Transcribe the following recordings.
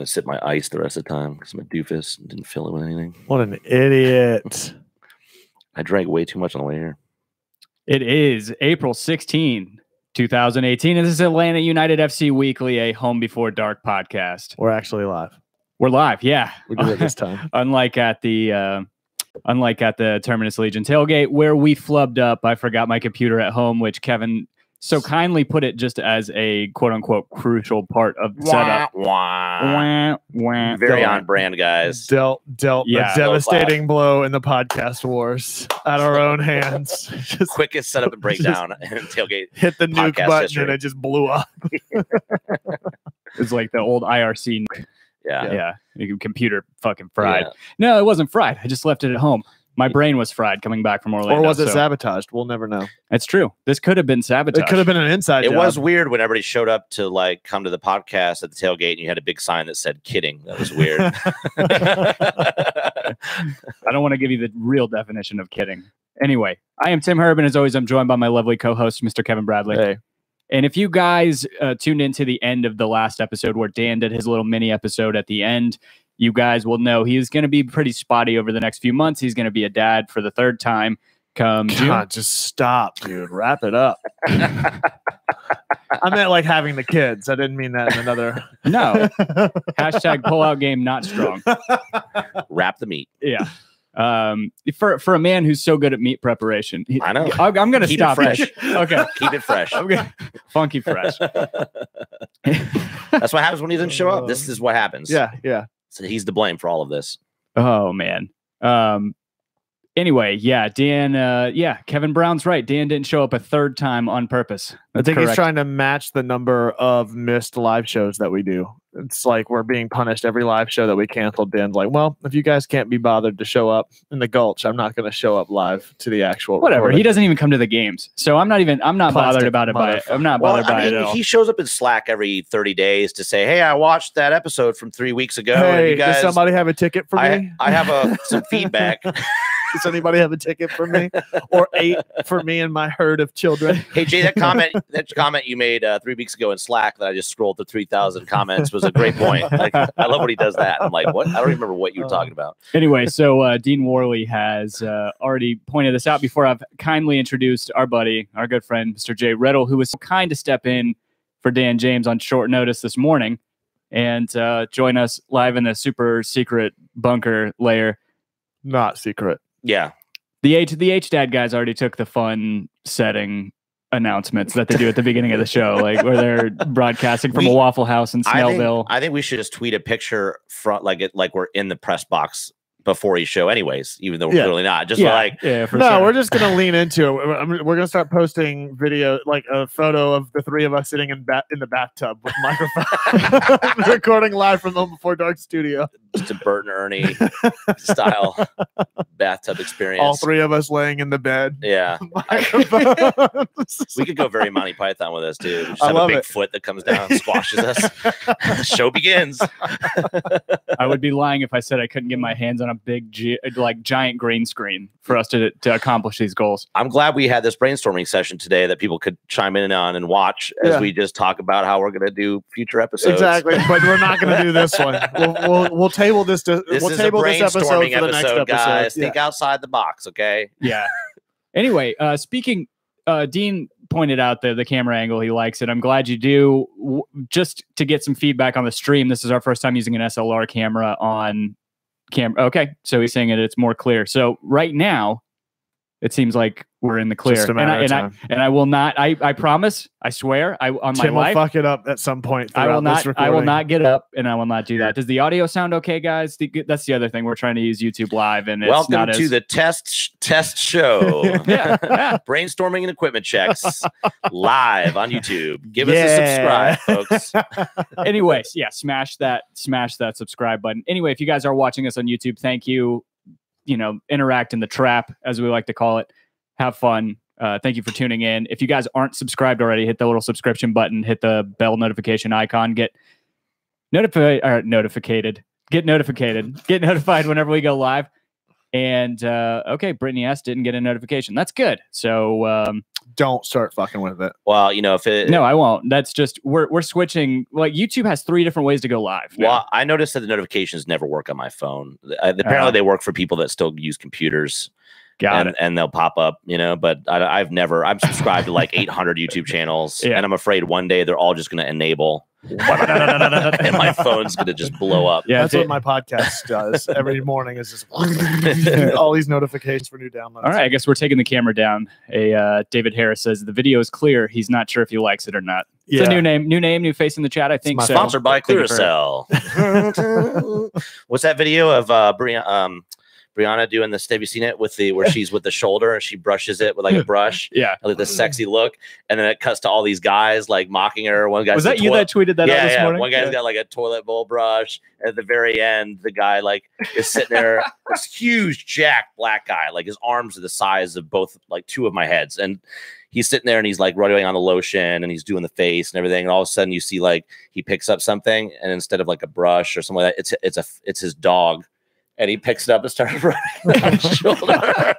I sip my ice the rest of the time because I'm a doofus and didn't fill it with anything. What an idiot. I drank way too much on the way here. It is April 16, 2018, and this is Atlanta United FC Weekly, a Home Before Dark podcast. We're actually live. We're live, yeah. We did it this time. Unlike at the Terminus Legion tailgate where we flubbed up. I forgot my computer at home, which Kevin so kindly put it just as a quote unquote crucial part of the setup. Very on brand, guys. Dealt a devastating blow in the podcast wars at our own hands. Just quickest setup and breakdown and tailgate. Hit the nuke button and it just blew up. It's like the old IRC. Yeah. Your computer fucking fried. Yeah. No, it wasn't fried. I just left it at home. My brain was fried coming back from Orlando. Or was it sabotaged? We'll never know. It's true. This could have been sabotaged. It could have been an inside job. It was weird when everybody showed up to like come to the podcast at the tailgate and you had a big sign that said kidding. That was weird. I don't want to give you the real definition of kidding. Anyway, I am Tim Herb, and as always, I'm joined by my lovely co-host, Mr. Kevin Bradley. Hey. And if you guys tuned into the end of the last episode where Dan did his little mini episode at the end, you guys will know he is going to be pretty spotty over the next few months. He's going to be a dad for the third time come June. Just stop, dude. Wrap it up. I meant like having the kids. I didn't mean that in another. No. Hashtag pullout game not strong. Wrap the meat. Yeah. For a man who's so good at meat preparation, I know. I'm going to stop it fresh. Okay. Keep it fresh. Funky fresh. That's what happens when he doesn't show up. This is what happens. Yeah. So he's to blame for all of this. Oh man. Anyway, yeah, Dan. Kevin Brown's right. Dan didn't show up a third time on purpose. I think he's trying to match the number of missed live shows that we do. It's like we're being punished every live show that we canceled. Dan's like, well, if you guys can't be bothered to show up in the Gulch, I'm not going to show up live to the actual whatever. recording. He doesn't even come to the games, so I'm not bothered about it. I'm not bothered by it at all. He shows up in Slack every 30 days to say, hey, I watched that episode from 3 weeks ago. Hey, you guys, does somebody have a ticket for me? I have some feedback. Does anybody have a ticket for me? Or 8 for me and my herd of children? Hey, Jay, that comment you made 3 weeks ago in Slack that I just scrolled through 3,000 comments was a great point. Like, I love when he does that. I'm like, what? I don't remember what you were talking about. Anyway, so Dean Worley has already pointed this out before. I've kindly introduced our buddy, our good friend, Mr. Jay Riddle, who was so kind to step in for Dan James on short notice this morning and join us live in the super secret bunker layer. Not secret. Yeah. The H-Dad guys already took the fun setting announcements that they do at the beginning of the show, like where they're broadcasting from a Waffle House in Snellville. I think we should just tweet a picture like we're in the press box before each show anyways, even though we're clearly not. We're just going to lean into it. We're going to start posting video, like a photo of the three of us sitting in the bathtub with microphone, recording live from the Home Before Dark studio. Just a Bert and Ernie style bathtub experience. All three of us laying in the bed. Yeah. We could go very Monty Python with us, too. Just have a big foot that comes down and squashes us. Show begins. I would be lying if I said I couldn't get my hands on a big, giant green screen for us to accomplish these goals. I'm glad we had this brainstorming session today that people could chime in on and watch as we just talk about how we're going to do future episodes. Exactly, but we're not going to do this one. We'll table this. We'll table this episode for the next episode, guys. Think outside the box, okay? Yeah. Anyway, speaking, Dean pointed out the camera angle. He likes it. I'm glad you do. Just to get some feedback on the stream, this is our first time using an SLR camera on camera. Okay, so he's saying it's more clear. So right now, it seems like we're in the clear. Just a matter of time. I will not. I promise. I swear. On Tim my life, will fuck it up at some point. I will not. I will not get up, and I will not do that. Does the audio sound okay, guys? That's the other thing. We're trying to use YouTube Live, and it's welcome not to the test show. Yeah. Brainstorming and equipment checks live on YouTube. Give us a subscribe, folks. Anyways, smash that subscribe button. Anyway, if you guys are watching us on YouTube, thank you. Interact in the trap, as we like to call it. Have fun. Thank you for tuning in. If you guys aren't subscribed already, hit the little subscription button, hit the bell notification icon, get notified whenever we go live. And okay, Brittany S didn't get a notification. That's good. So don't start fucking with it. Well, you know, if it no, I won't. That's just we're switching. Like YouTube has 3 different ways to go live. Well, now. I noticed that the notifications never work on my phone. Apparently, they work for people that still use computers. And they'll pop up, you know, but I'm subscribed to like 800 YouTube channels, and I'm afraid one day they're all just going to enable, and my phone's going to just blow up. Yeah, that's what my podcast does every morning. Is just all these notifications for new downloads. All right, I guess we're taking the camera down. David Harris says the video is clear. He's not sure if he likes it or not. It's a new name, new face in the chat. I think so. Sponsored by Clearasil. What's that video of Brianna doing this? Have you seen it with where she's with the shoulder and she brushes it with like a brush? Yeah, like the sexy look, and then it cuts to all these guys like mocking her. One guy was that you that tweeted that out this morning? One guy's got like a toilet bowl brush. At the very end, the guy like is sitting there, this huge jacked black guy, like his arms are the size of both like 2 of my heads, and he's sitting there and he's like running on the lotion and he's doing the face and everything, and all of a sudden you see like he picks up something, and instead of like a brush or something like that, it's his dog. And he picks it up and starts running on his shoulder.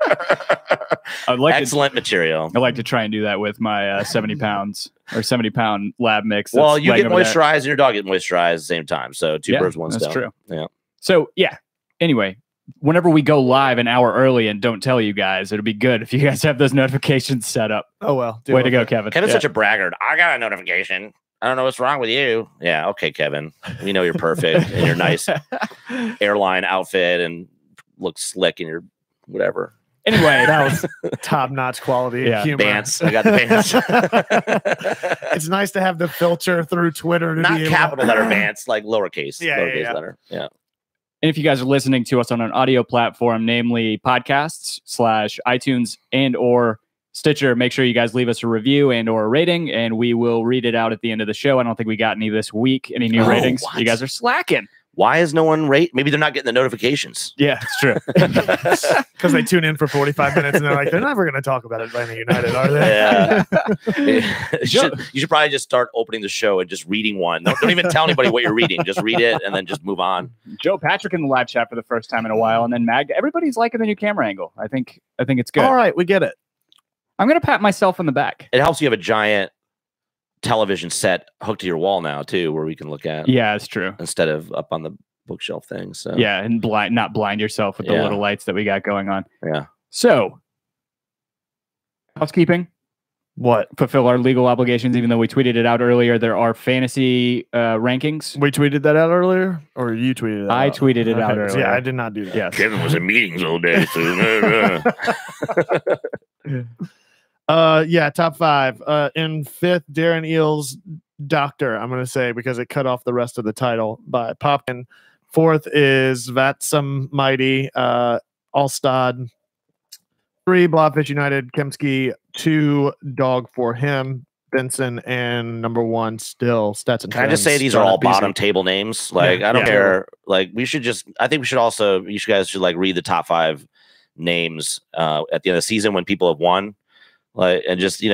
Excellent material. I like to try and do that with my 70 pounds or 70-pound lab mix. Well, you get moisturized and your dog get moisturized at the same time. So 2 birds, 1 stone. That's true. Yeah. So, yeah. Anyway, whenever we go live an hour early and don't tell you guys, it'll be good if you guys have those notifications set up. Oh, well. Way to go, Kevin. Kevin's such a braggart. I got a notification. I don't know what's wrong with you. Yeah, okay, Kevin. We know you're perfect in your nice airline outfit and look slick in your whatever. Anyway, that was top-notch quality humor. Bants. I got the bants. It's nice to have the filter through Twitter. Not capital letter bants, like lowercase letter. Yeah. And if you guys are listening to us on an audio platform, namely podcasts / iTunes and or Stitcher, make sure you guys leave us a review and or a rating, and we will read it out at the end of the show. I don't think we got any this week, any new ratings. What? You guys are slacking. Why is no one rate? Maybe they're not getting the notifications. Yeah, it's true. Because they tune in for 45 minutes and they're like, they're never going to talk about Atlanta United, are they? Yeah. You should probably just start opening the show and just reading one. Don't even tell anybody what you're reading. Just read it and then just move on. Joe Patrick in the live chat for the first time in a while, and then Mag. Everybody's liking the new camera angle. I think it's good. All right, we get it. I'm going to pat myself on the back. It helps you have a giant television set hooked to your wall now too, where we can look at. Yeah, it's true. Instead of up on the bookshelf thing. So yeah, and not blind yourself with the little lights that we got going on. Yeah. So, housekeeping. What? Fulfill our legal obligations, even though we tweeted it out earlier. There are fantasy rankings. We tweeted that out earlier, or you tweeted it out? I tweeted it out earlier. Yeah, I did not do that. Yes. Kevin was in meetings all day. Yeah, top 5. In 5th, Darren Eels Doctor, I'm going to say, because it cut off the rest of the title by Popkin. 4th is Vatsam Mighty, Alstad. 3, Blobfish United, Kemsky. 2, Dog for Him, Benson, and number 1 still Stetson. Can I just say these are all bottom table names? Like, I don't care. Like, I think we should also, you guys should like read the top 5 names at the end of the season when people have won. Like, and just,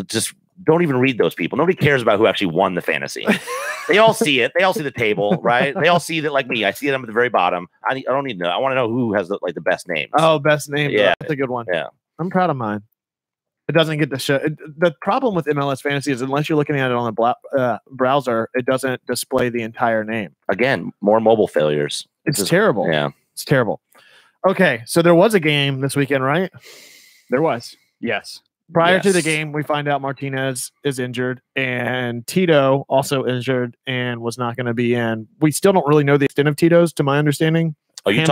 just don't even read those people. Nobody cares about who actually won the fantasy. They all see it. They all see the table, right? They all see that, like me. I see them at the very bottom. I don't need to know. I want to know who has the best names. Oh, best name. Yeah, that's a good one. Yeah, I'm proud of mine. It doesn't get to show. The problem with MLS Fantasy is unless you're looking at it on the browser, it doesn't display the entire name. Again, more mobile failures. It's terrible. Yeah, it's terrible. Okay, so there was a game this weekend, right? There was. Yes. Prior to the game, we find out Martinez is injured and Tito also injured and was not going to be in. We still don't really know the extent of Tito's, to my understanding. Oh, right? You're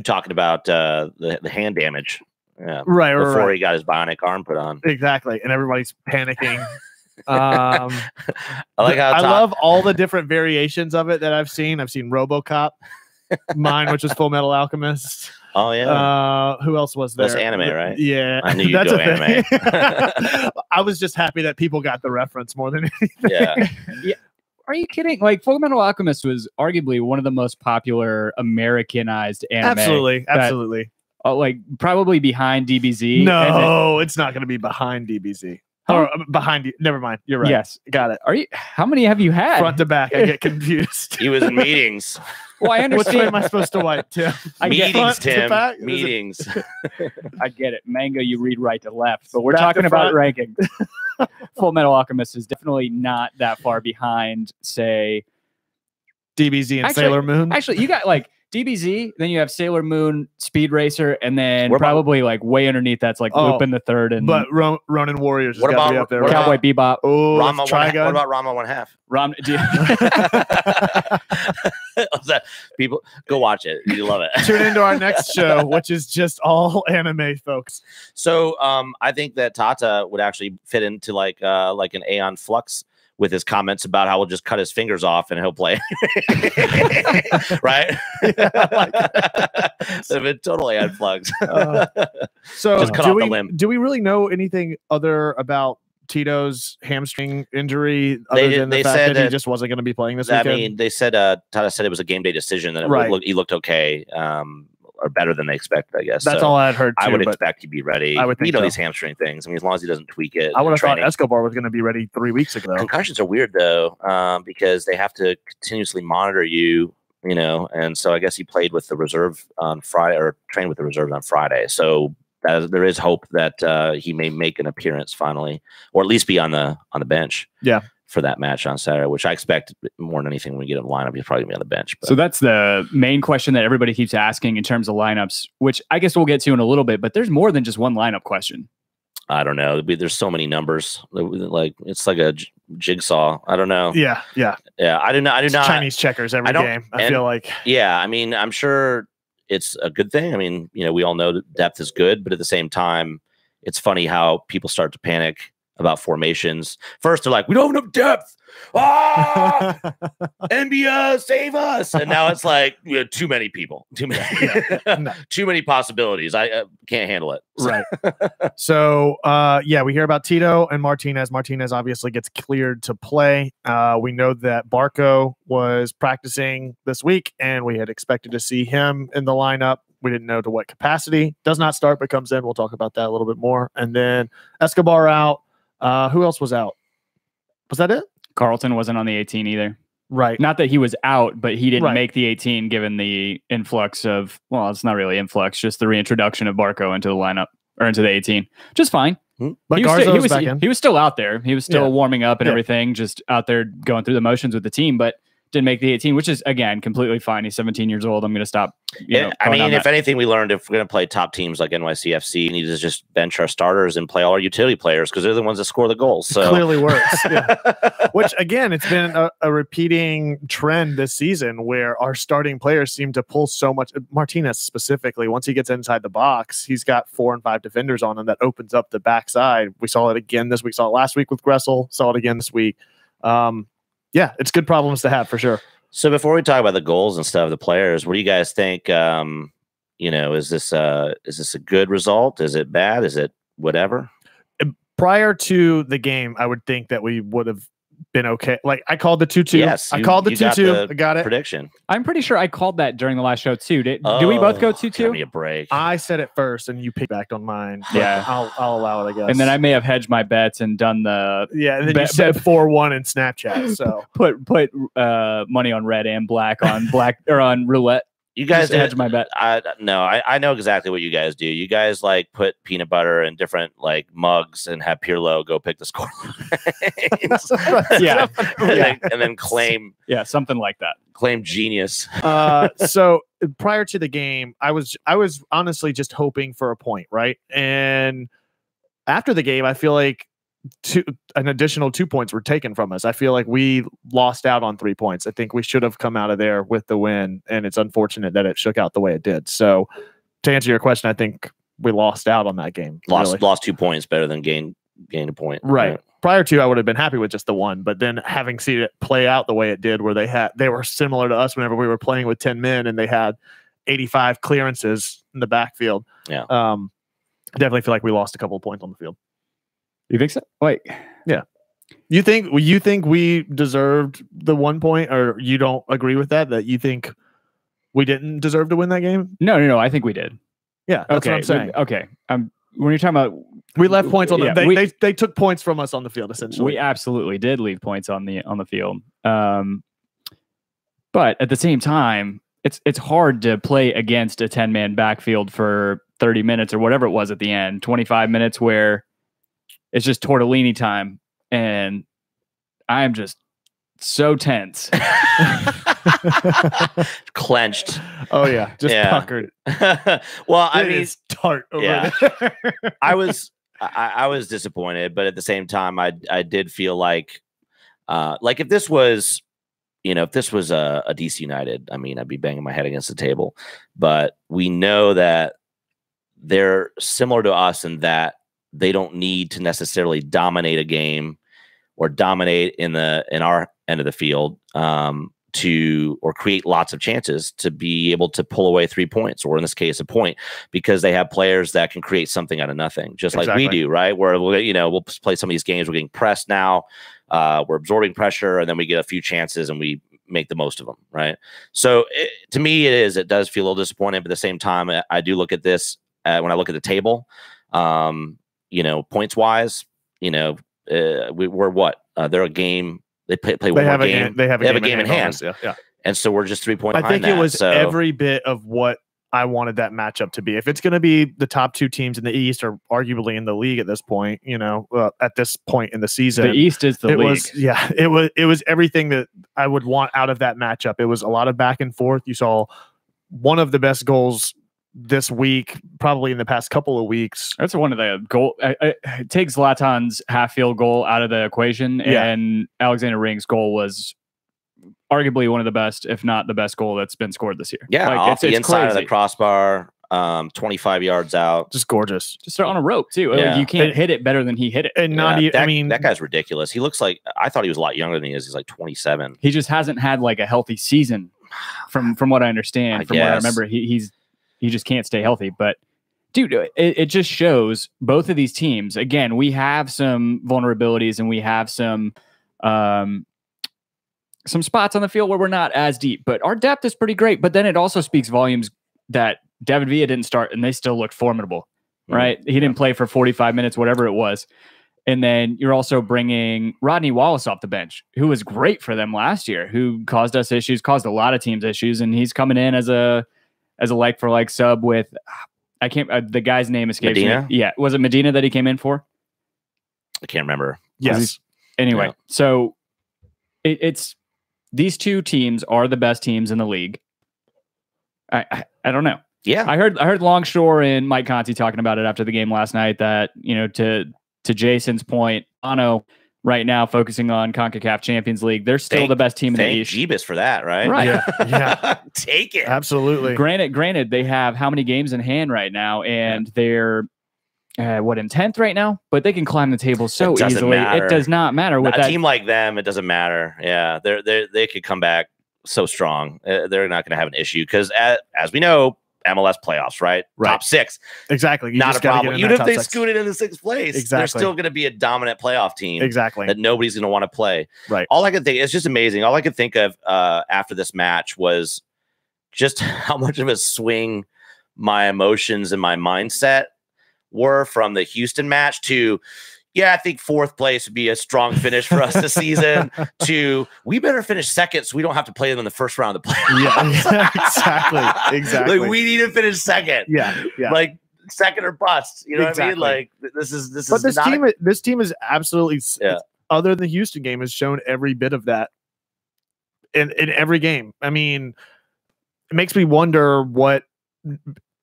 talking about the hand damage. Yeah. Right. Before he got his bionic arm put on. Exactly. And everybody's panicking. I love all the different variations of it that I've seen. I've seen RoboCop, mine, which was Full Metal Alchemist. Oh yeah. Who else was there? That's anime, right? Yeah. I knew you'd go anime. I was just happy that people got the reference more than anything. Yeah. Are you kidding? Like, Full Metal Alchemist was arguably one of the most popular Americanized anime. Absolutely. Like, probably behind DBZ. No, it's not going to be behind DBZ. Oh, behind you. Never mind. You're right. Yes. Got it. Are you? How many have you had? Front to back. I get confused. He was in meetings. Well, I Which way understand. am I supposed to wipe, Tim? I get Meetings, front to Tim. back? Is it- Meetings. I get it. Mango, you read right to left, but we're Back to talking about front. ranking. Full Metal Alchemist is definitely not that far behind, say. DBZ and Actually- Sailor Moon. Actually, you got like DBZ, then you have Sailor Moon, Speed Racer, and then What about- probably like way underneath that's like Oh, Lupin the Third and But Ronin Warriors has What got to be about- up there. what right? about- Cowboy Bebop. Oh, Rama Trigun. what about Rama 1/2? Rom- People go watch it. You love it. Tune into our next show, which is just all anime, folks. So I think that Tata would actually fit into like an Aeon Flux with his comments about how we'll just cut his fingers off and he'll play. Right? So it's totally Aeon Flux. So Just cut do off the we limb. do we really know anything other about Tito's hamstring injury other They- than the they fact said that he that- just wasn't going to be playing this I weekend? mean, they said Tata said it was a game day decision that Right. he looked okay, or better than they expected, I guess. That's So all I had heard too. I would but expect he'd be ready. I would think you know so. these hamstring things. I mean, as long as he doesn't tweak it. I would in have thought training. Escobar was going to be ready 3 weeks ago. Concussions are weird though, because they have to continuously monitor you, and so I guess he played with the reserve on Friday or trained with the reserves on Friday. So there is hope that he may make an appearance finally, or at least be on the bench. Yeah. For that match on Saturday, which I expect more than anything when we get in the lineup, he's probably gonna be on the bench. But So that's the main question that everybody keeps asking in terms of lineups, which I guess we'll get to in a little bit, but there's more than just one lineup question. I don't know. There's so many numbers. Like it's like a jigsaw. I don't know. Yeah. I do not. It's Chinese checkers every I don't- game. I and- feel like. Yeah, I mean, I'm sure it's a good thing. I mean, we all know that depth is good, but at the same time, it's funny how people start to panic about formations. First, they're like, "We don't have enough depth. Ah, NBA, save us!" And now it's like we have too many people, too many, No. too many possibilities. I can't handle it. So- Right. So, we hear about Tito and Martinez. Martinez obviously gets cleared to play. We know that Barco was practicing this week, and we had expected to see him in the lineup. We didn't know to what capacity. Does not start, but comes in. We'll talk about that a little bit more. And then Escobar out. Who else was out? Was that it? Carlton wasn't on the 18 either. Right. Not that he was out, but he didn't Right. make the 18 given the influx of, well, it's not really influx, just the reintroduction of Barco into the lineup or into the 18. Just fine. But he Garza was, was back in. he was still out there. He was still Yeah. warming up and Yeah. everything, just out there going through the motions with the team, but didn't make the 18, which is, again, completely fine. He's 17 years old. I'm going to stop. I mean, if anything, we learned if we're going to play top teams like NYCFC, we need to just bench our starters and play all our utility players because they're the ones that score the goals. So Clearly works. Yeah. Which, again, it's been a repeating trend this season where our starting players seem to pull so much. Martinez specifically, once he gets inside the box, he's got 4 and 5 defenders on him that opens up the backside. We saw it again this week. Saw it last week with Gressel. Saw it again this week. Yeah, it's good problems to have for sure. So before we talk about the goals and stuff, the players, what do you guys think? Is this a good result? Is it bad? Is it whatever? Prior to the game, I would think that we would have been okay. Like I called the 2-2. Yes, I called the you got 2-2. the I got it. Prediction. I'm pretty sure I called that during the last show too. Do we both go Give me 2-2? a break. I said it first, and you piggybacked on mine. but Yeah. I'll allow it. I guess. And then I may have hedged my bets and done the yeah, and then you Bet- said 4-1 in Snapchat. So put money on red and black on black or on roulette. You guys Just hedge my bet. I know exactly what you guys do. You guys like put peanut butter in different like mugs and have Pirlo go pick the score. Yeah. And then claim Yeah, something like that. genius. So prior to the game, I was honestly just hoping for a point, right? And after the game, I feel like an additional 2 points were taken from us. I feel like we lost out on 3 points. I think we should have come out of there with the win, and it's unfortunate that it shook out the way it did. So to answer your question, I think we lost out on that game. really. Lost 2 points better than gain a point. Right. Prior to, I would have been happy with just the one, but then having seen it play out the way it did, where they were similar to us whenever we were playing with 10 men and they had 85 clearances in the backfield. Yeah. I definitely feel like we lost a couple of points on the field. You think so? Wait. You think we deserved the 1 point, or you don't agree with that? That you think we didn't deserve to win that game? No. I think we did. Yeah, that's what I'm saying. Okay. when you're talking about, we left points on yeah, they took points from us on the field, essentially. We absolutely did leave points on the field. But at the same time, it's hard to play against a 10-man backfield for 30 minutes or whatever it was at the end, 25 minutes where it's just tortellini time, and I am just so tense. Clenched. Oh yeah, just puckered. Well, I mean, it's tart over yeah. there. I was disappointed, but at the same time, I did feel like if this was, if this was a DC United, I mean, I'd be banging my head against the table. But we know that they're similar to us in that they don't need to necessarily dominate a game or dominate in our end of the field or create lots of chances to be able to pull away 3 points, or in this case, a point, because they have players that can create something out of nothing, just like we do, right? Where we'll play some of these games. We're getting pressed now. We're absorbing pressure, and then we get a few chances and we make the most of them, right? So to me, it does feel a little disappointing, but at the same time, I do look at this when I look at the table, points wise, we're what? They're a game. They play one more game. They have a game in hand. Yeah. And so we're just 3 points behind I think it was every bit of what I wanted that matchup to be. If it's going to be the top two teams in the East, or arguably in the league at this point, at this point in the season, the East is the league. It was everything that I would want out of that matchup. It was a lot of back and forth. You saw one of the best goals this week, probably in the past couple of weeks. That's one of the goal. Take Zlatan's half field goal out of the equation, and Alexander Ring's goal was arguably one of the best, if not the best goal that's been scored this year. Yeah, off the inside of the crossbar, 25 yards out. Just gorgeous. Just on a rope too. Yeah. Like, you can't hit it better than he hit it. And that guy's ridiculous. He looks like, I thought he was a lot younger than he is. He's like 27. He just hasn't had like a healthy season, from what I understand. What I remember, he just can't stay healthy. But dude, it just shows both of these teams. Again, we have some vulnerabilities and we have some spots on the field where we're not as deep, but our depth is pretty great. But then it also speaks volumes that David Villa didn't start and they still looked formidable, right? He didn't play for 45 minutes, whatever it was. And then you're also bringing Rodney Wallace off the bench, who was great for them last year, who caused us issues, caused a lot of teams issues. And he's coming in as a like for like sub with, the guy's name escapes me. Yeah. Was it Medina that he came in for? I can't remember. Yes. Anyway, so it's these two teams are the best teams in the league. I don't know. Yeah. I heard Longshore and Mike Conti talking about it after the game last night that, to Jason's point, Ano right now focusing on CONCACAF Champions League, they're still the best team in the East. Jeebus for that, right? Right. Yeah. Take it. Absolutely. Granted, they have how many games in hand right now, and they're in 10th right now, but they can climb the table so easily. It does not matter with a team like them. It doesn't matter. Yeah, they could come back so strong. They're not going to have an issue because, as we know, MLS playoffs, right? Top 6. Exactly. Not a problem. Even if they scooted into 6th place, they're still going to be a dominant playoff team. Exactly. That nobody's going to want to play. Right. All I could think, it's just amazing. All I could think of after this match was just how much of a swing my emotions and my mindset were from the Houston match to, I think 4th place would be a strong finish for us this season, to we better finish 2nd so we don't have to play them in the first round of the playoffs. Yeah, exactly. Like, we need to finish 2nd. Yeah. Like 2nd or bust. You know what I mean? Like this is this team is absolutely, other than the Houston game, has shown every bit of that in every game. I mean, it makes me wonder what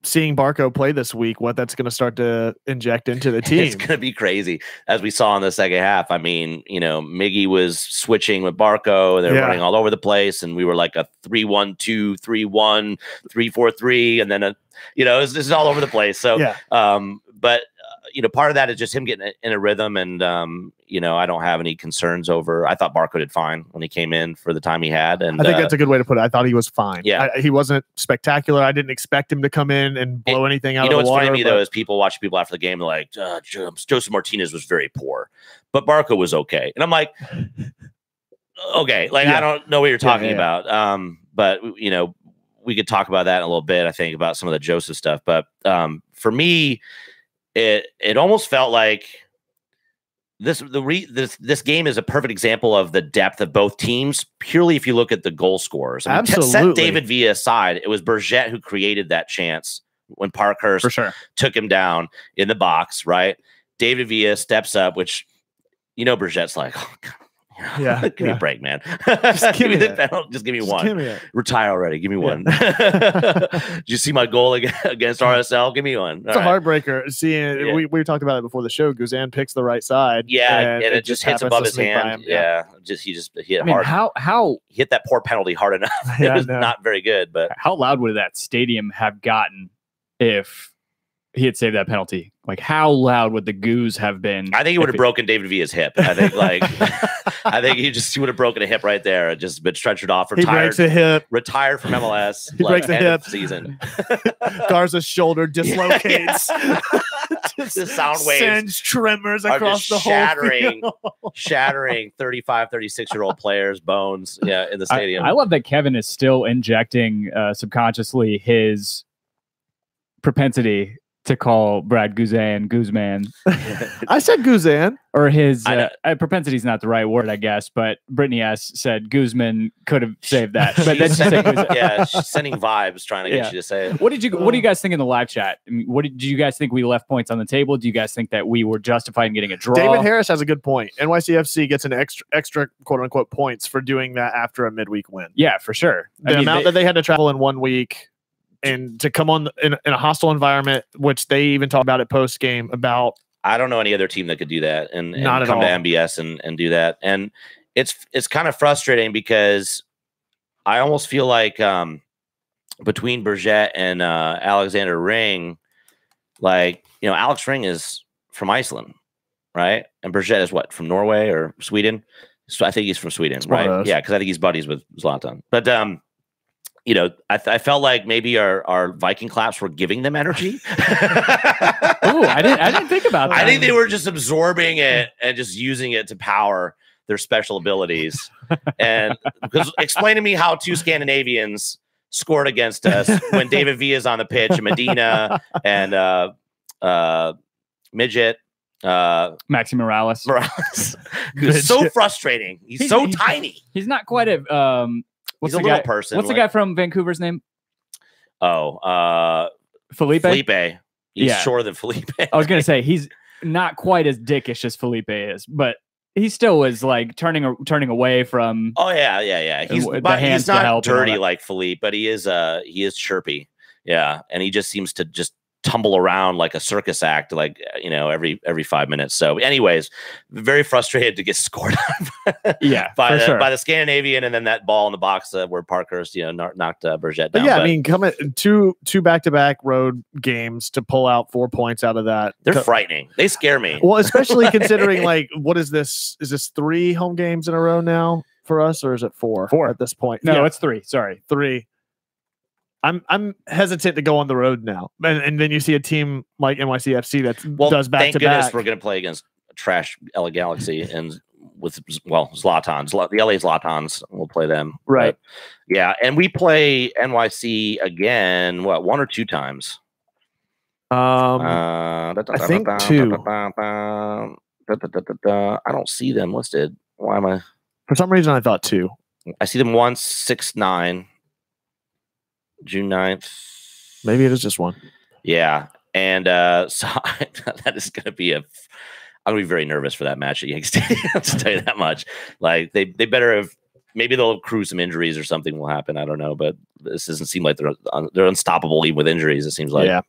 seeing Barco play this week, what that's going to start to inject into the team. It's going to be crazy, as we saw in the second half. I mean, Miggy was switching with Barco. They're running all over the place, and we were like a 3-1-2, 3-1, 3-4-3, and then this is all over the place. So, but part of that is just him getting in a rhythm, and I don't have any concerns over. I thought Barco did fine when he came in for the time he had, and I think that's a good way to put it. I thought he was fine. Yeah, he wasn't spectacular. I didn't expect him to come in and blow anything out of the water. What's funny to me though is people after the game like Joseph Martinez was very poor, but Barco was okay, and I'm like, okay, I don't know what you're talking about. But we could talk about that in a little bit. I think about some of the Joseph stuff, but for me, it almost felt like this game is a perfect example of the depth of both teams. Purely, if you look at the goal scorers, Absolutely. Set David Villa aside, it was Bergette who created that chance when Parkhurst took him down in the box. Right, David Villa steps up, which Bergette's like, oh, God. Yeah, give me a break, man. Just give me the penalty. Just give me one. Retire already. Give me one. Did you see my goal against RSL? Give me one. It's a heartbreaker. Seeing we talked about it before the show. Guzan picks the right side. Yeah, and it just hits above his hand. Yeah, he just hit hard. How he hit that poor penalty hard enough? It was not very good. But how loud would that stadium have gotten if he had saved that penalty? Like, how loud would the goose have been? I think he would have broken David Villa's hip. I think, I think he would have broken a hip right there and just been stretched off. Retired, he breaks a hip. Retired from MLS. He breaks a hip. Season. Garza's shoulder dislocates. The sound waves sends tremors across the whole shattering 35, 36-year-old players' bones. Yeah, in the stadium. I love that Kevin is still injecting subconsciously his propensity to call Brad Guzman. I said Guzan. Or his propensity is not the right word, I guess, but Brittany S. said Guzman could have saved that. But then she said Guzan. Yeah, she's sending vibes trying to get you to say it. What do you guys think in the live chat? I mean, do you guys think we left points on the table? Do you guys think that we were justified in getting a draw? David Harris has a good point. NYCFC gets an extra quote unquote points for doing that after a midweek win. Yeah, for sure. The amount that they had to travel in 1 week and to come on in a hostile environment, which they even talk about it post game about. I don't know any other team that could do that and come to MBS and do that. And it's kind of frustrating because I almost feel like between Bergette and Alexander Ring, Alex Ring is from Iceland, right? And Bergette is what, from Norway or Sweden? So I think he's from Sweden, right? Yeah, because I think he's buddies with Zlatan. But I felt like maybe our Viking claps were giving them energy. Oh, I didn't think about that. I think they were just absorbing it and just using it to power their special abilities. And because explain to me how 2 Scandinavians scored against us when David Villa is on the pitch, and Medina and Midget. Maxi Morales. Who's so frustrating. He's so tiny. He's not quite a he's a little person. What's the guy from Vancouver's name? Oh, Felipe. He's shorter than Felipe. I was gonna say he's not quite as dickish as Felipe is, but he still was like turning away from. Oh yeah. He's not dirty like Felipe, but he is chirpy. Yeah, and he just seems to just tumble around like a circus act, every 5 minutes. So, anyways, very frustrated to get scored on. by the Scandinavian, and then that ball in the box where Parkhurst, knocked Bergette down. Yeah, I mean, coming two back-to-back road games to pull out 4 points out of that. They're frightening. They scare me. Well, especially considering what is this? Is this 3 home games in a row now for us, or is it 4? 4 at this point. No, it's 3. Sorry, 3. I'm hesitant to go on the road now, and then you see a team like NYCFC that does back to back. Thank goodness we're going to play against trash LA Galaxy and with Zlatan, the LA Zlatans. We'll play them, right? But, yeah, and we play NYC again. 1 or 2 times? I think 2. I don't see them listed. Why am I? For some reason, I thought 2. I see them once, 6-9. June 9th. Maybe it is just 1. Yeah. And so that is going to be I'm going to be very nervous for that match at Yankee Stadium. I'll just tell you that much. Like they better have, maybe they'll accrue some injuries or something will happen. I don't know, but this doesn't seem like they're unstoppable even with injuries. It seems like. Yeah.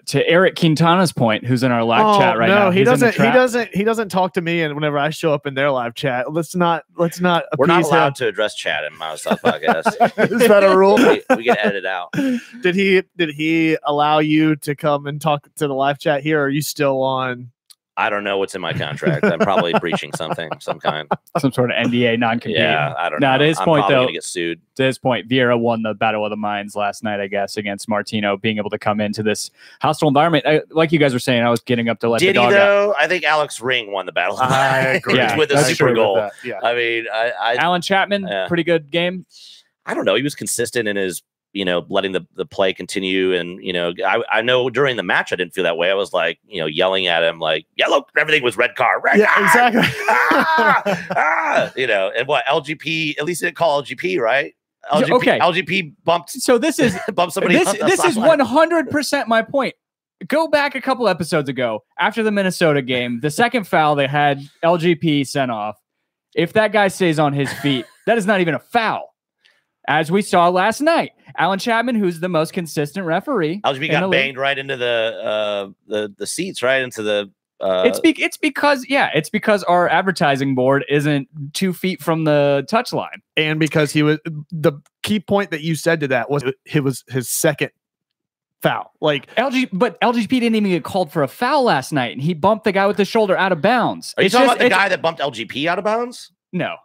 To Eric Quintana's point, who's in our live chat right now. He doesn't talk to me, and whenever I show up in their live chat, let's not. We're not allowed to address chat in my South podcast. Is that a rule? We get edited out. Did he allow you to come and talk to the live chat here? Or are you still on? I don't know what's in my contract. I'm probably breaching some kind. Some sort of NDA non-compete. Yeah, I don't know. To his point, though, gonna get sued. To his point, Vieira won the Battle of the Minds last night, I guess, against Martino, being able to come into this hostile environment. Like you guys were saying, I was getting up to let the dog out. I think Alex Ring won the Battle of the I agree. with a super goal. Yeah. I mean, Alan Chapman, pretty good game. I don't know. He was consistent in his letting the play continue. And, I know during the match, I didn't feel that way. I was like, yelling at him, like, yellow, everything was red card, red card. Exactly. And what LGP, at least they didn't call LGP, right? LGP bumped. So this is bumped somebody. This is 100% my point. Go back a couple episodes ago after the Minnesota game, the second foul, they had LGP sent off. If that guy stays on his feet, that is not even a foul. As we saw last night, Alan Chapman, who's the most consistent referee, LGP got banged right into the seats, right into the. It's because our advertising board isn't 2 feet from the touchline, and because he was the key point that you said to that was it was his second foul. Like but LGP didn't even get called for a foul last night, and he bumped the guy with the shoulder out of bounds. Are you talking about the guy that bumped LGP out of bounds? No.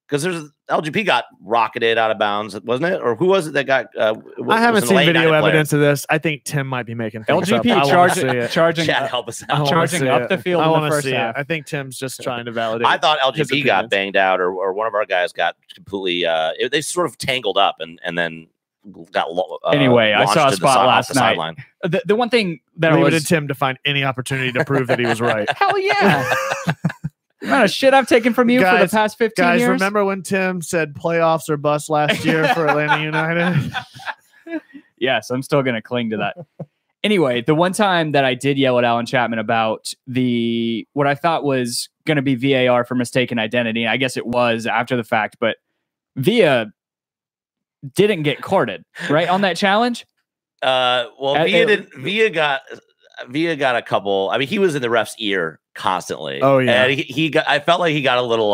Because LGP got rocketed out of bounds, wasn't it? Or who was it that got? I haven't seen video evidence of this. I think Tim might be making things LGP up. charging. Chat, help us out. Charging up the field. I want to see it. I think Tim's just trying to validate. I thought LGP got banged out, or one of our guys got completely. They sort of tangled up and then got. Anyway, I saw a spot last night. The one thing that I wanted Tim to find any opportunity to prove that he was right. Hell yeah. The amount of shit I've taken from you for the past 15 years. Guys, remember when Tim said playoffs or bust last year for Atlanta United? Yes, I'm still going to cling to that. Anyway, the one time that I did yell at Alan Chapman about what I thought was going to be VAR for mistaken identity, and I guess it was after the fact, but Villa didn't get carded, right, on that challenge? Villa got a couple. I mean, he was in the ref's ear constantly. Oh yeah, and I felt like he got a little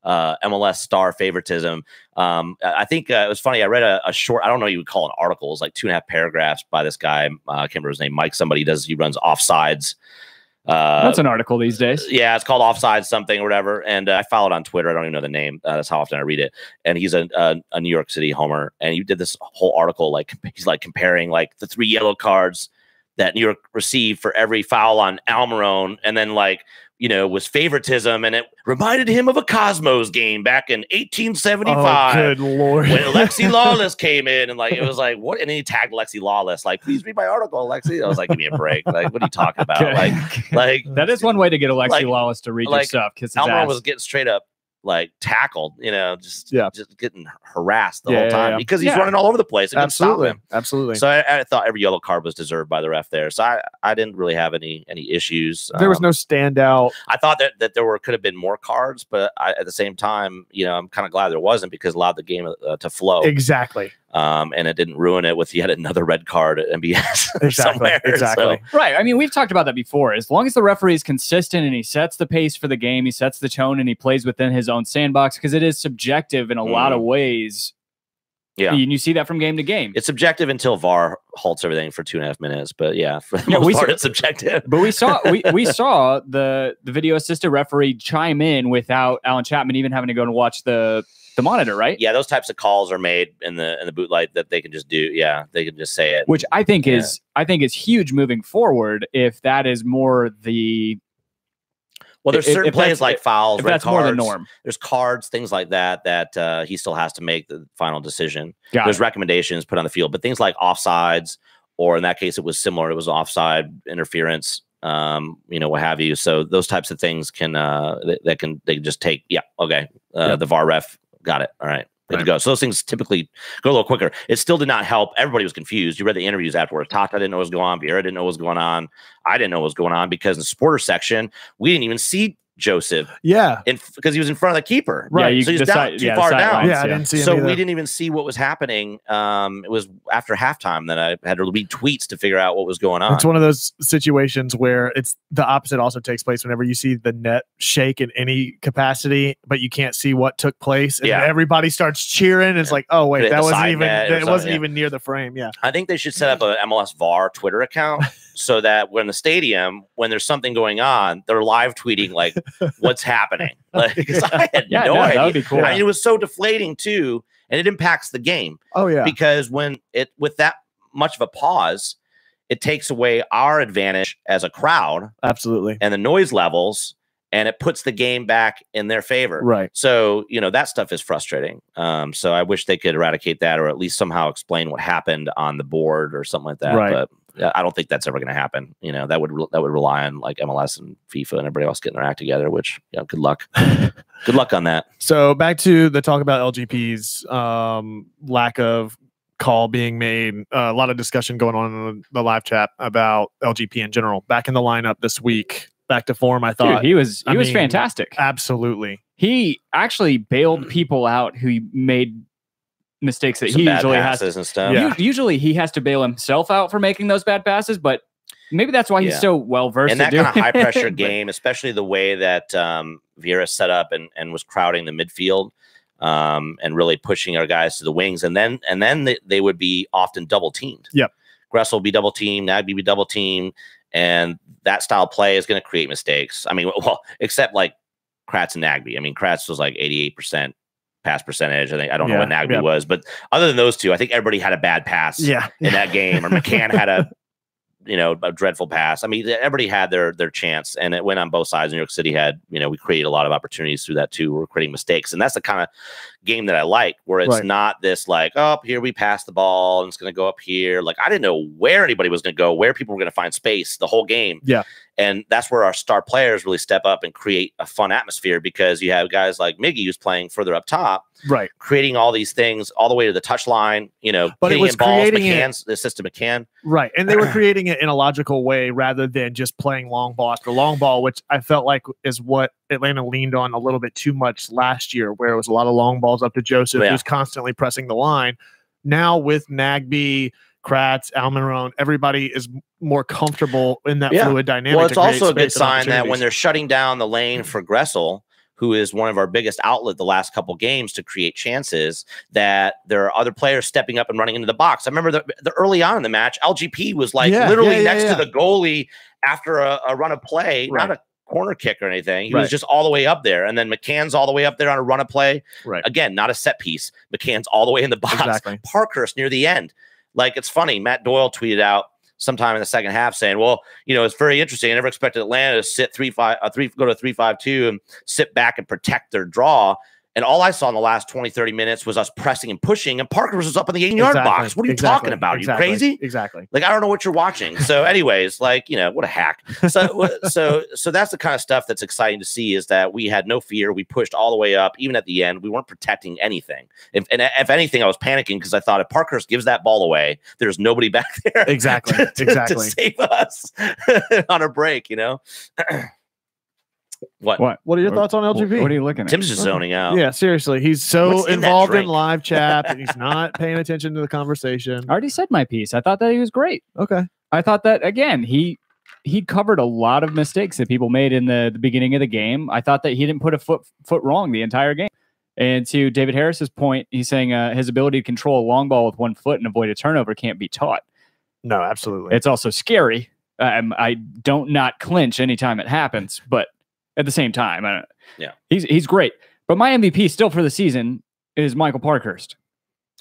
MLS star favoritism. I think it was funny. I read a short. I don't know what you would call an article. It's like 2.5 paragraphs by this guy. I can't remember his name. Mike. He runs Offsides. That's an article these days. Yeah, it's called Offside something or whatever. And I follow it on Twitter. I don't even know the name. That's how often I read it. And he's a New York City homer. And he did this whole article he's comparing the 3 yellow cards that New York received for every foul on Almiron, and then was favoritism, and it reminded him of a Cosmos game back in 1875. Oh, good Lord. When Alexi Lawless came in, and it was like, what? And then he tagged Alexi Lawless, please read my article, Alexi. I was like, give me a break. What are you talking about? That is one way to get Alexi Lawless to read your stuff, because Almiron was getting straight up tackled, just getting harassed the whole time because he's running all over the place. And Absolutely. Stop him. Absolutely. So I thought every yellow card was deserved by the ref there. So I didn't really have any issues. There was no standout. I thought that there could have been more cards, but at the same time, I'm kind of glad there wasn't, because it allowed the game to flow. Exactly. And it didn't ruin it with yet another red card at MBS somewhere. Exactly. So. Right. I mean, we've talked about that before. As long as the referee is consistent and he sets the pace for the game, he sets the tone, and he plays within his own sandbox, because it is subjective in a lot of ways. Yeah. And you see that from game to game. It's subjective until VAR halts everything for 2.5 minutes. But yeah, for the most part, it's subjective. But we saw the video assistant referee chime in without Alan Chapman even having to go and watch the monitor, right? Yeah, those types of calls are made in the boot light that they can just do. Yeah, they can just say it. Which I think is huge moving forward, if that is more the. Well, there's certain plays like fouls, red that's cards. More the norm. There's cards, things like that he still has to make the final decision. There's recommendations put on the field, but things like offsides, or in that case, it was similar. It was offside interference, what have you. So those types of things can they just take. Yeah, okay. The VAR ref got it. All right. Good to go. So those things typically go a little quicker. It still did not help. Everybody was confused. You read the interviews afterwards. Tata didn't know what was going on. Vieira didn't know what was going on. I didn't know what was going on, because in the supporter section, we didn't even see Joseph. Yeah. Because he was in front of the keeper. Right. So he's down too far down. Yeah, I didn't see him So either. we didn't even see what was happening. It was after halftime that I had to read tweets to figure out what was going on. It's one of those situations where it's the opposite also takes place whenever you see the net shake in any capacity, but you can't see what took place. And everybody starts cheering. It's like, oh, wait, that wasn't even near the frame. Yeah. I think they should set up an MLS VAR Twitter account so that when the stadium, when there's something going on, they're live tweeting what's happening. Because I had no idea. That would be cool. I mean, it was so deflating too, and it impacts the game. Oh yeah. Because with that much of a pause, it takes away our advantage as a crowd. Absolutely. And the noise levels. and it puts the game back in their favor. Right. So, that stuff is frustrating. So I wish they could eradicate that, or at least somehow explain what happened on the board or something like that. Right. But I don't think that's ever going to happen. That would rely on like MLS and FIFA and everybody else getting their act together, which, good luck. Good luck on that. So back to the talk about LGP's lack of call being made. A lot of discussion going on in the live chat about LGP in general. Back in the lineup this week, back to form. I thought he was fantastic. Absolutely. He actually bailed people out who made mistakes that Some he bad usually has passes to. and stuff. Yeah. Usually he has to bail himself out for making those bad passes, but maybe that's why he's so well versed in that doing kind of high pressure it. game, especially the way that Vieira set up and was crowding the midfield. And really pushing our guys to the wings, and then they would be often double teamed. Yep, Gressel will be double teamed, Nagby will be double teamed, and that style of play is going to create mistakes. I mean, well, except like Kratz and Nagby. I mean, Kratz was like 88% pass percentage. I don't know what Nagby was, but other than those two, I think everybody had a bad pass. In that game, or McCann had a dreadful pass. I mean, everybody had their chance, and it went on both sides. New York City had, we created a lot of opportunities through that too. We're creating mistakes, and that's the kind of game that I like, where it's not this like, oh, here we pass the ball and it's going to go up here. Like, I didn't know where anybody was going to go, where people were going to find space the whole game. Yeah. And that's where our star players really step up and create a fun atmosphere, because you have guys like Miggy, who's playing further up top, right, creating all these things all the way to the touch line, but it was balls, creating the assistant McCann. Right. And they were creating it in a logical way rather than just playing long ball after long ball, which I felt like is what Atlanta leaned on a little bit too much last year, where it was a lot of long balls up to Joseph, who's constantly pressing the line. Now with Nagby, Kratz, Almiron, everybody is more comfortable in that fluid dynamic. Well, it's also a good sign that when they're shutting down the lane for Gressel, who is one of our biggest outlet the last couple games to create chances, that there are other players stepping up and running into the box. I remember the early on in the match, LGP was like literally next to the goalie after a run of play, not a corner kick or anything. He was just all the way up there. And then McCann's all the way up there on a run of play. Again, not a set piece. McCann's all the way in the box. Parkhurst near the end. Like, it's funny. Matt Doyle tweeted out sometime in the second half saying, well, it's very interesting. I never expected Atlanta to sit go to 3-5-2 and sit back and protect their draw. And all I saw in the last 20, 30 minutes was us pressing and pushing, and Parker was up in the 8-yard box. What are you talking about? Are you crazy? Exactly. Like, I don't know what you're watching. So anyways, like, what a hack. So that's the kind of stuff that's exciting to see, is that we had no fear. We pushed all the way up. Even at the end, we weren't protecting anything. If anything, I was panicking, because I thought if Parkhurst gives that ball away, there's nobody back there to save us on a break, What are your thoughts on LGP? What are you looking at? Tim's just zoning out. Yeah, seriously. He's so involved in live chat that he's not paying attention to the conversation. I already said my piece. I thought that he was great. Okay. I thought that, again, he covered a lot of mistakes that people made in the beginning of the game. I thought that he didn't put a foot wrong the entire game. And to David Harris's point, he's saying his ability to control a long ball with 1 foot and avoid a turnover can't be taught. No, absolutely. It's also scary. I don't not clinch anytime it happens, but at the same time, he's great. But my MVP still for the season is Michael Parkhurst.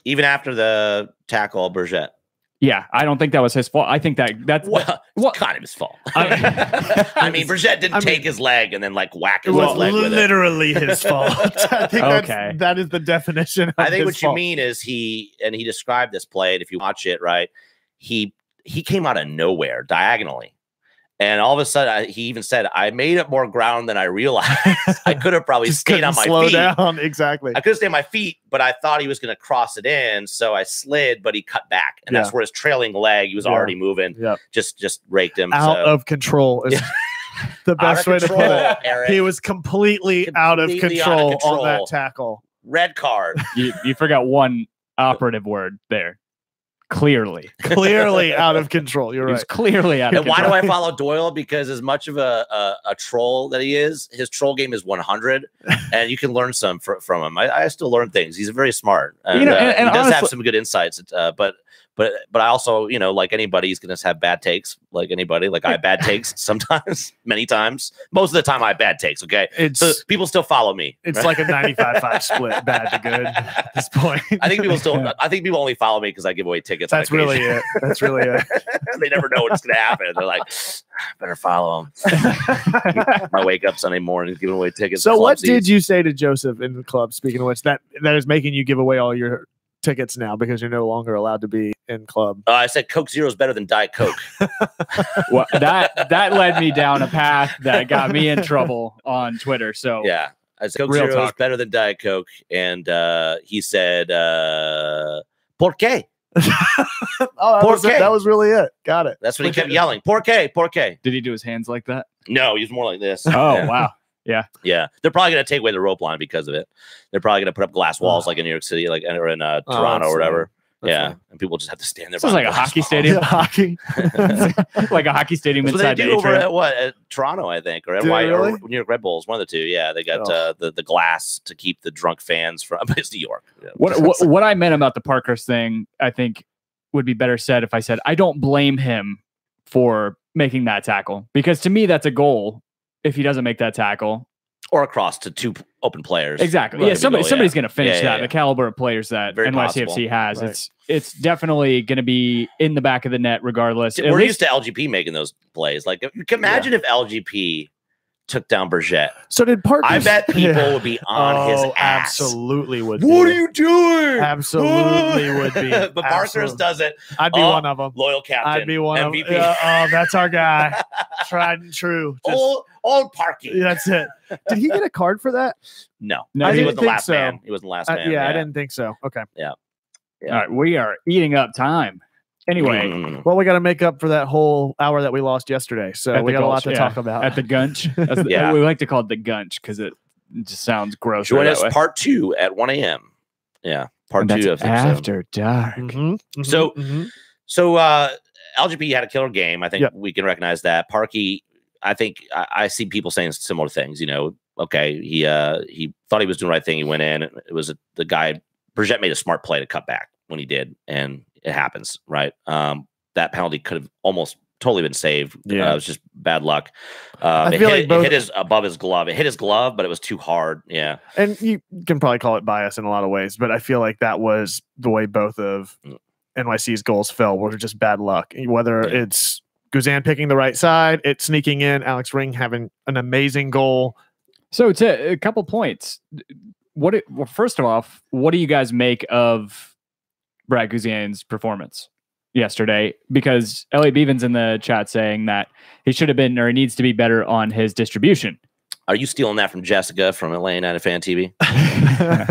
Even after the tackle, Burgett. Yeah, I don't think that was his fault. I think that's kind of his fault. I mean, Burgett didn't take his leg and then like whack his leg with it. Literally his fault. I think that is the definition of I think his what fault. you mean is he described this play, and if you watch it, right, he came out of nowhere diagonally. And all of a sudden, he even said, I made up more ground than I realized. I could have probably stayed on my feet. Down. Exactly. I could have stayed on my feet, but I thought he was going to cross it in. So I slid, but he cut back. And that's where his trailing leg, he was already moving. Just raked him. Out of control is the best way to put it. Eric. He was completely out of control on that tackle. Red card. You forgot one operative word there. Clearly out of control. You're right. He's clearly out of control. And why do I follow Doyle? Because as much of a troll that he is, his troll game is 100, and you can learn some from him. I still learn things. He's very smart. And, and he does honestly, have some good insights. But but I also, you know, like anybody, he's gonna have bad takes, like anybody. Like I have bad takes sometimes, many times. Most of the time, I have bad takes. Okay, so people still follow me. It's like a 95-5 split, bad to good at this point. I think people only follow me because I give away tickets. That's really it. That's really it. They never know what's gonna happen. They're like, better follow him. I wake up Sunday morning giving away tickets. So what did you say to Joseph in the club? Speaking of which, that is making you give away all your tickets now because you're no longer allowed to be in club. I said Coke Zero is better than Diet Coke. Well, that led me down a path that got me in trouble on Twitter. So yeah, I said Coke Zero is better than Diet Coke, and he said, "Por qué?" That was really it. Got it. That's what he kept yelling. Por qué? Por qué? Did he do his hands like that? No, he was more like this. Oh, yeah. Wow. Yeah. Yeah. They're probably going to take away the rope line because of it. They're probably going to put up glass walls like in New York City, like or in Toronto or whatever. Yeah. And people just have to stand there. This is like a hockey stadium. Hockey. Like a hockey stadium inside the over at Toronto, I think, or NY or New York Red Bulls, one of the two. Yeah. They got the glass to keep the drunk fans from it's New York. Yeah. What I meant about the Parkhurst thing, I think would be better said if I said I don't blame him for making that tackle, because to me that's a goal if he doesn't make that tackle or across to two open players. Exactly. Yeah, somebody's going to finish that. The caliber of players that very NYCFC has, right. It's definitely going to be in the back of the net regardless. We're used to LGP making those plays. Like, you can imagine if LGP took down Burgett. So did Parker. I bet people would be on his ass. Absolutely would. What are you doing? Absolutely would be. But Parker's does it. I'd be one of them. Loyal captain. I'd be one MVP. of them. Oh, that's our guy. Tried and true. Old Parky. That's it. Did he get a card for that? No. He was the last man. He was the last man. Yeah, I didn't think so. Okay. Yeah. All right, we are eating up time. Anyway, well, we got to make up for that whole hour that we lost yesterday. So we got a lot to talk about. At the Gunch. We like to call it the Gunch because it just sounds gross. Join us part 2 at 1 a.m. Yeah, part 2 of After Dark. So LGP had a killer game. I think we can recognize that. Parky, I think I see people saying similar things. You know, okay, he thought he was doing the right thing. He went in. It was the guy. Brainstorming made a smart play to cut back when he did, and it happens, right? That penalty could have almost totally been saved. It was just bad luck. It hit above his glove. It hit his glove, but it was too hard. Yeah. And you can probably call it bias in a lot of ways, but I feel like that was the way both of NYC's goals fell, were just bad luck. Whether it's Guzan picking the right side, it's sneaking in, Alex Ring having an amazing goal. So to a couple points. First of all, what do you guys make of Brad Guzan's performance yesterday? Because LA Beevan's in the chat saying that he should have been, or he needs to be better on his distribution. Are you stealing that from Jessica from Atlanta United Fan TV?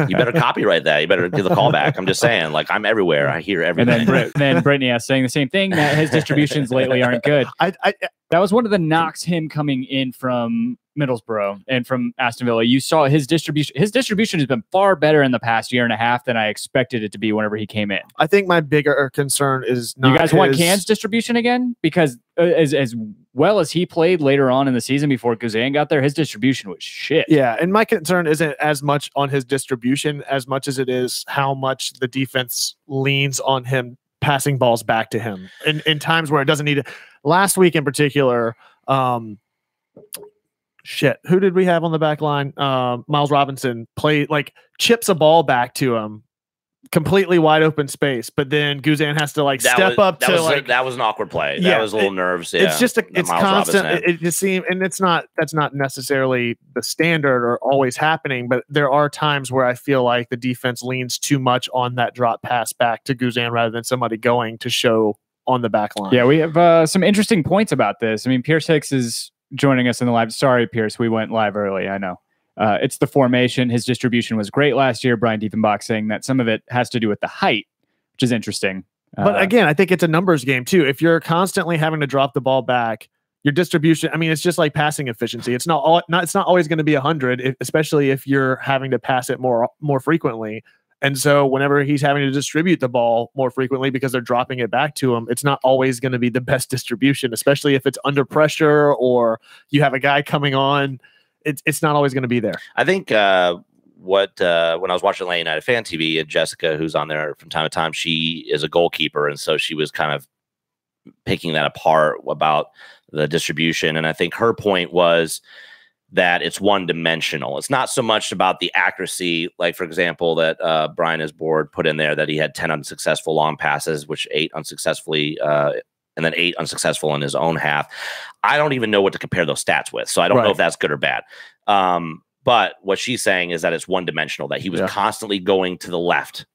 You better copyright that. You better give the call back. I'm just saying, like, I'm everywhere. I hear everything. And then Brittany is saying the same thing, that his distributions lately aren't good. That was one of the knocks him coming in from Middlesbrough and from Aston Villa. You saw his distribution. His distribution has been far better in the past year and a half than I expected it to be whenever he came in. I think my bigger concern is not. You guys want Can's distribution again? Because as well as he played later on in the season before Guzan got there, his distribution was shit. Yeah, and my concern isn't as much on his distribution as much as it is how much the defense leans on him passing balls back to him in times where it doesn't need it. Last week in particular, who did we have on the back line? Miles Robinson chips a ball back to him, completely wide open space, but then Guzan has to step up to that was an awkward play. That was a little nerves. It's just it's constant. It just seems, and that's not necessarily the standard or always happening, but there are times where I feel like the defense leans too much on that drop pass back to Guzan rather than somebody going to show on the back line. Yeah, we have some interesting points about this. I mean, Pierce Hicks is joining us in the live. Sorry, Pierce, we went live early. I know. It's the formation. His distribution was great last year. Brian Diefenbach saying that some of it has to do with the height, which is interesting. But again, I think it's a numbers game too. If you're constantly having to drop the ball back, your distribution, I mean, it's just like passing efficiency. It's not always going to be 100, especially if you're having to pass it more frequently. And so whenever he's having to distribute the ball more frequently because they're dropping it back to him, it's not always going to be the best distribution, especially if it's under pressure or you have a guy coming on. It's not always going to be there. I think when I was watching Atlanta United Fan TV, and Jessica, who's on there from time to time, she is a goalkeeper, and so she was kind of picking that apart about the distribution. And I think her point was that it's one-dimensional. It's not so much about the accuracy, like, for example, that Brian, his board, put in there that he had 10 unsuccessful long passes, which 8 unsuccessfully, and then 8 unsuccessful in his own half. I don't even know what to compare those stats with, so I don't know if that's good or bad. But what she's saying is that it's one-dimensional, that he was constantly going to the left,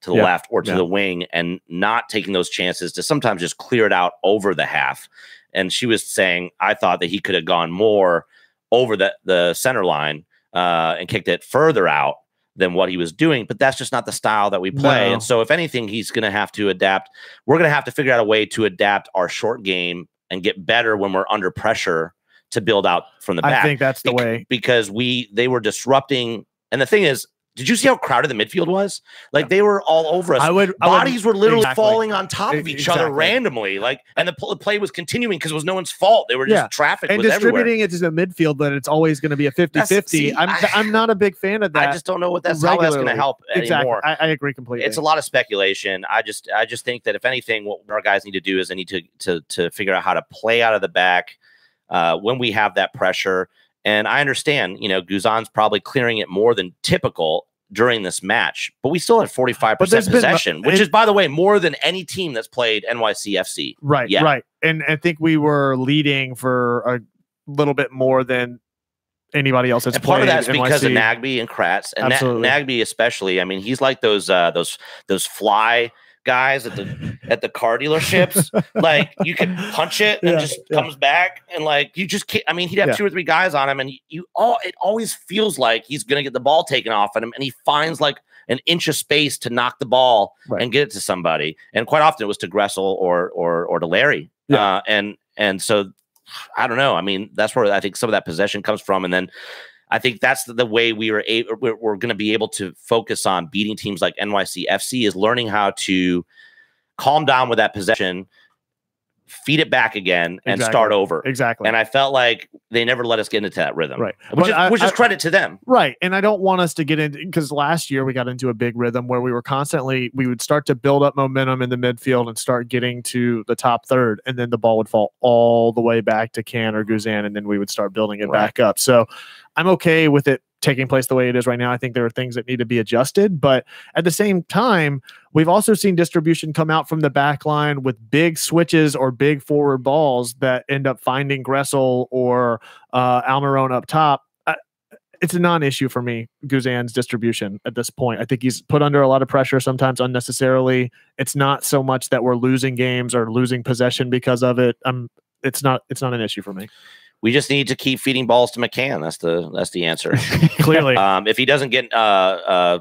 or to the wing, and not taking those chances to sometimes just clear it out over the half. And she was saying, I thought that he could have gone more over the center line and kicked it further out than what he was doing, but that's just not the style that we play. No. And so if anything, he's going to have to adapt. We're going to have to figure out a way to adapt our short game and get better when we're under pressure to build out from the back. I think that's the way, because they were disrupting. And the thing is, did you see how crowded the midfield was? Like, they were all over us. Bodies were literally falling on top of each other randomly. Like, and the play was continuing because it was no one's fault. They were just traffic and was distributing everywhere. it to the midfield, but it's always going to be a 50-50. I'm not a big fan of that. I just don't know how that's going to help anymore. I agree completely. It's a lot of speculation. I just think that if anything, what our guys need to do is they need to figure out how to play out of the back when we have that pressure. And I understand, Guzan's probably clearing it more than typical during this match, but we still had 45% possession, which is, by the way, more than any team that's played NYCFC. Right, right. And I think we were leading for a little bit more than anybody else that's played. Part of that's because of Nagby and Kratz, and Nagby especially. I mean, he's like those fly guys at the car dealerships. Like, you could punch it and just comes back, and like, you just can't. I mean, he'd have 2 or 3 guys on him, and it always feels like he's gonna get the ball taken off at him, and he finds like an inch of space to knock the ball and get it to somebody. And quite often it was to Gressel or to Larry. And so I don't know. I mean, that's where I think some of that possession comes from, and then I think that's the way we're going to be able to focus on beating teams like NYCFC, is learning how to calm down with that possession, feed it back again, and start over. Exactly. And I felt like they never let us get into that rhythm, which is credit to them. Right. And I don't want us to get into, because last year we got into a big rhythm where we would start to build up momentum in the midfield and start getting to the top third, and then the ball would fall all the way back to Can or Guzan, and then we would start building it back up. So I'm okay with it taking place the way it is right now. I think there are things that need to be adjusted, but at the same time, we've also seen distribution come out from the back line with big switches or big forward balls that end up finding Gressel or Almiron up top. It's a non-issue for me, Guzan's distribution at this point. I think he's put under a lot of pressure, sometimes unnecessarily. It's not so much that we're losing games or losing possession because of it. It's not an issue for me. We just need to keep feeding balls to McCann. That's the answer. Clearly. If he doesn't get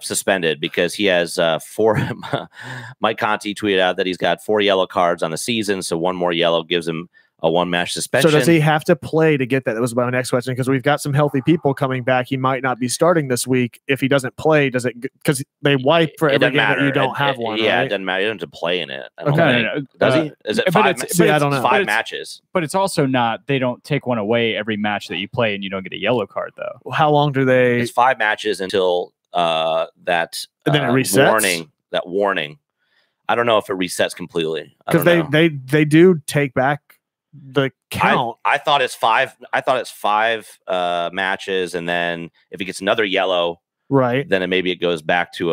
suspended, because he has 4, Mike Conti tweeted out that he's got 4 yellow cards on the season. So 1 more yellow gives him a 1-match suspension. So does he have to play to get that? That was my next question, because we've got some healthy people coming back. He might not be starting this week. If he doesn't play, does it, because they wipe for every game that you don't have one? Yeah, right? It doesn't matter. You don't have to play in it. No. Does he? Is it 5? I don't know. 5 matches. But it's also not, they don't take one away every match that you play and you don't get a yellow card, though. How long do they? It's 5 matches until that and then it resets? warning. I don't know if it resets completely. Because they do take back the count. I thought it's 5. I thought it's 5 matches, and then if he gets another yellow, right, then maybe it goes back to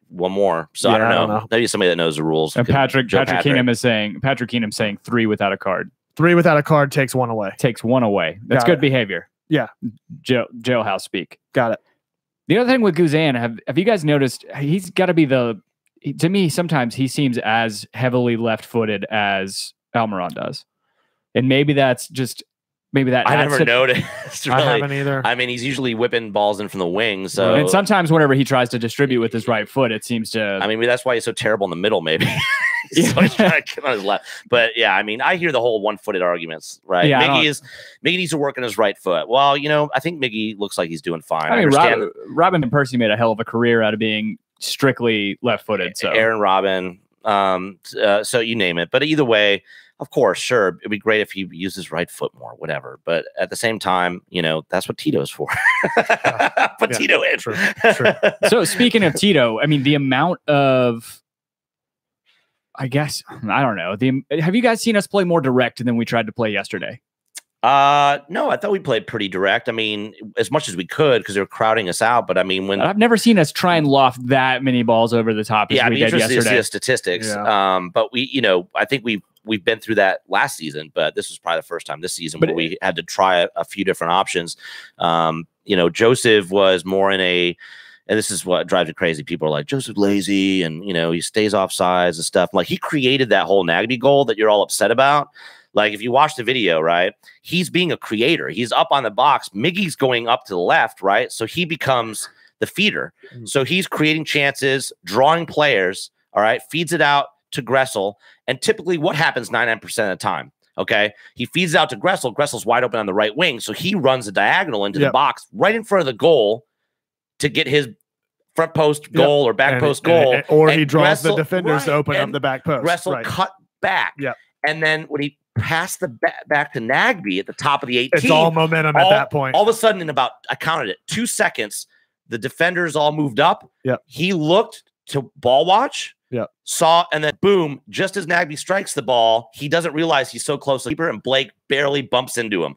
one more. So I don't know. Maybe somebody that knows the rules. And Patrick Keenum is saying 3 without a card. 3 without a card takes 1 away. Takes 1 away. That's good behavior. Yeah. Jailhouse speak. Got it. The other thing with Guzan, have you guys noticed? He's got to be to me, sometimes he seems as heavily left-footed as Almiron does. And maybe that's just, I never noticed. Really. I haven't either. I mean, he's usually whipping balls in from the wing. So, and sometimes whenever he tries to distribute with his right foot, it seems to. I mean, that's why he's so terrible in the middle, maybe. He's trying to get on his left. But yeah, I mean, I hear the whole one-footed arguments, right? Yeah, Miggy needs to work on his right foot. Well, I think Miggy looks like he's doing fine. I mean, Robin Percy made a hell of a career out of being strictly left-footed. So Aaron Robin, so you name it. But either way, of course, sure, it'd be great if he used his right foot more, whatever. But at the same time, you know, that's what Tito's for. Put Tito in. True. So speaking of Tito, I mean, the amount of, I guess, I don't know. Have you guys seen us play more direct than we tried to play yesterday? No, I thought we played pretty direct. I mean, as much as we could because they were crowding us out. But I mean, when I've never seen us try and loft that many balls over the top as we did yesterday. To see the statistics. Yeah. But we, you know, I think we've been through that last season, but this was probably the first time this season where we had to try a few different options. You know, Joseph was more in a, and this is what drives me crazy. People are like, Joseph lazy, and you know, he stays off sides and stuff. Like, he created that whole Nagby goal that you're all upset about. Like, if you watch the video, right, he's being a creator. He's up on the box. Miggy's going up to the left, right? So he becomes the feeder. So he's creating chances, drawing players, all right, feeds it out to Gressel. And typically what happens 99% of the time, okay, he feeds it out to Gressel. Gressel's wide open on the right wing. So he runs a diagonal into the box right in front of the goal to get his front post goal or back post goal. Or he draws the defenders to open up the back post. Gressel cut back. And then when he passed the back to Nagby at the top of the 18, it's all momentum at that point. All of a sudden, in about, I counted it, 2 seconds, the defenders all moved up. He looked to ball watch, saw, and then boom, just as Nagby strikes the ball, he doesn't realize he's so close to the keeper, and Blake barely bumps into him.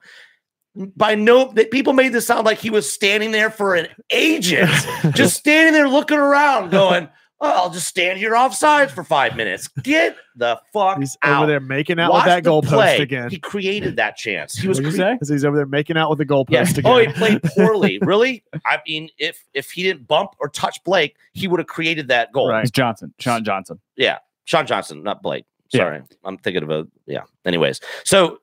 People made this sound like he was standing there for an ages, just standing there looking around, going, "Oh, I'll just stand here offsides for 5 minutes." Get the fuck He's out. over there making out with that goalpost again. He created that chance. He was. He's over there making out with the goalpost again. Oh, he played poorly. Really? I mean, if he didn't bump or touch Blake, he would have created that goal. Right. It's Sean Johnson. Yeah, Sean Johnson, not Blake. Sorry, I'm thinking of a Anyways, so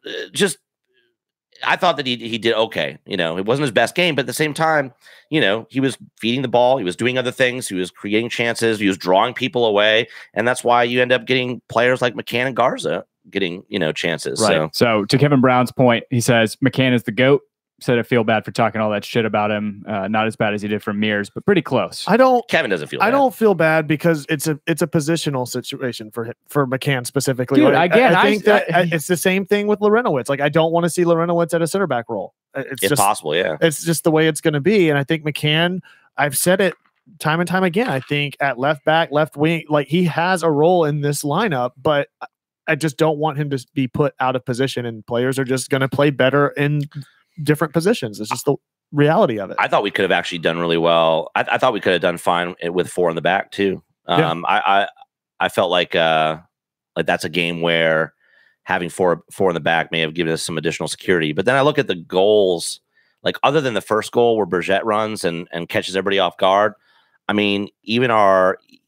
I thought that he did okay. You know, it wasn't his best game, but at the same time, you know, he was feeding the ball. He was doing other things. He was creating chances. He was drawing people away. And that's why you end up getting players like McCann and Garza getting, you know, chances. Right. So to Kevin Brown's point, he says McCann is the GOAT. Said I feel bad for talking all that shit about him. Not as bad as he did for Mears, but pretty close. Kevin doesn't feel bad. I don't feel bad because it's a positional situation for McCann specifically. Dude, I think that it's the same thing with Lorenowitz. Like, I don't want to see Lorenowitz at a center back role. It's just possible, yeah. It's just the way it's going to be. And I think McCann, I've said it time and time again, I think at left back, left wing, like, he has a role in this lineup, but I just don't want him to be put out of position, and players are just going to play better in different positions. It's just the reality of it. I thought we could have actually done really well. I thought we could have done fine with 4 in the back too. I felt like that's a game where having four in the back may have given us some additional security. But then I look at the goals, like, other than the first goal where Bergette runs and catches everybody off guard. I mean, even